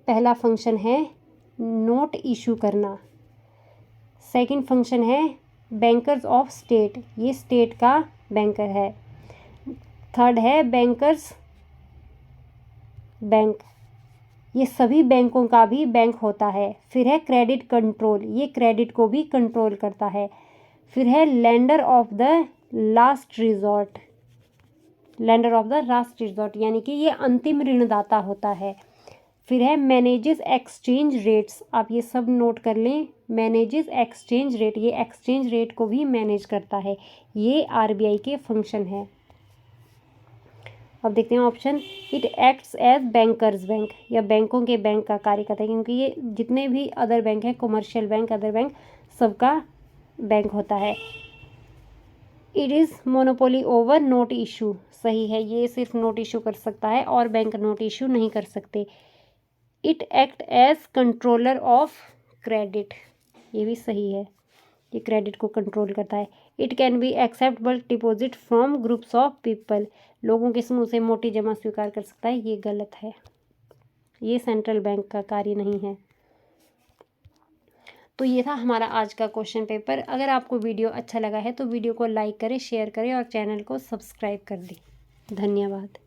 पहला फंक्शन है नोट इशू करना। सेकंड फंक्शन है बैंकर्स ऑफ स्टेट, ये स्टेट का बैंकर है। थर्ड है बैंकर्स बैंक, ये सभी बैंकों का भी बैंक होता है। फिर है क्रेडिट कंट्रोल, ये क्रेडिट को भी कंट्रोल करता है। फिर है lender of the last resort, lender of the last resort यानी कि ये अंतिम ऋणदाता होता है। फिर है मैनेजेस एक्सचेंज रेट्स, आप ये सब नोट कर लें, मैनेजेस एक्सचेंज रेट, ये एक्सचेंज रेट को भी मैनेज करता है। ये आरबीआई के फंक्शन है। अब देखते हैं option, it acts as bankers bank, या बैंकों के बैंक का कार्य करता है, क्योंकि ये जितने भी अदर बैंक हैं, कमर्शियल बैंक, अदर बैंक, सबका बैंक होता है। It is monopoly over note issue, सही है, ये सिर्फ नोट इशू कर सकता है और बैंक नोट इशू नहीं कर सकते। It act as controller of credit, ये भी सही है, ये क्रेडिट को कंट्रोल करता है। It can be accept bulk deposit from groups of people, लोगों के समूह से मोटी जमा स्वीकार कर सकता है, ये गलत है, ये सेंट्रल बैंक का कार्य नहीं है। तो ये था हमारा आज का क्वेश्चन पेपर। अगर आपको वीडियो अच्छा लगा है तो वीडियो को लाइक करें, शेयर करें और चैनल को सब्सक्राइब कर दें। धन्यवाद।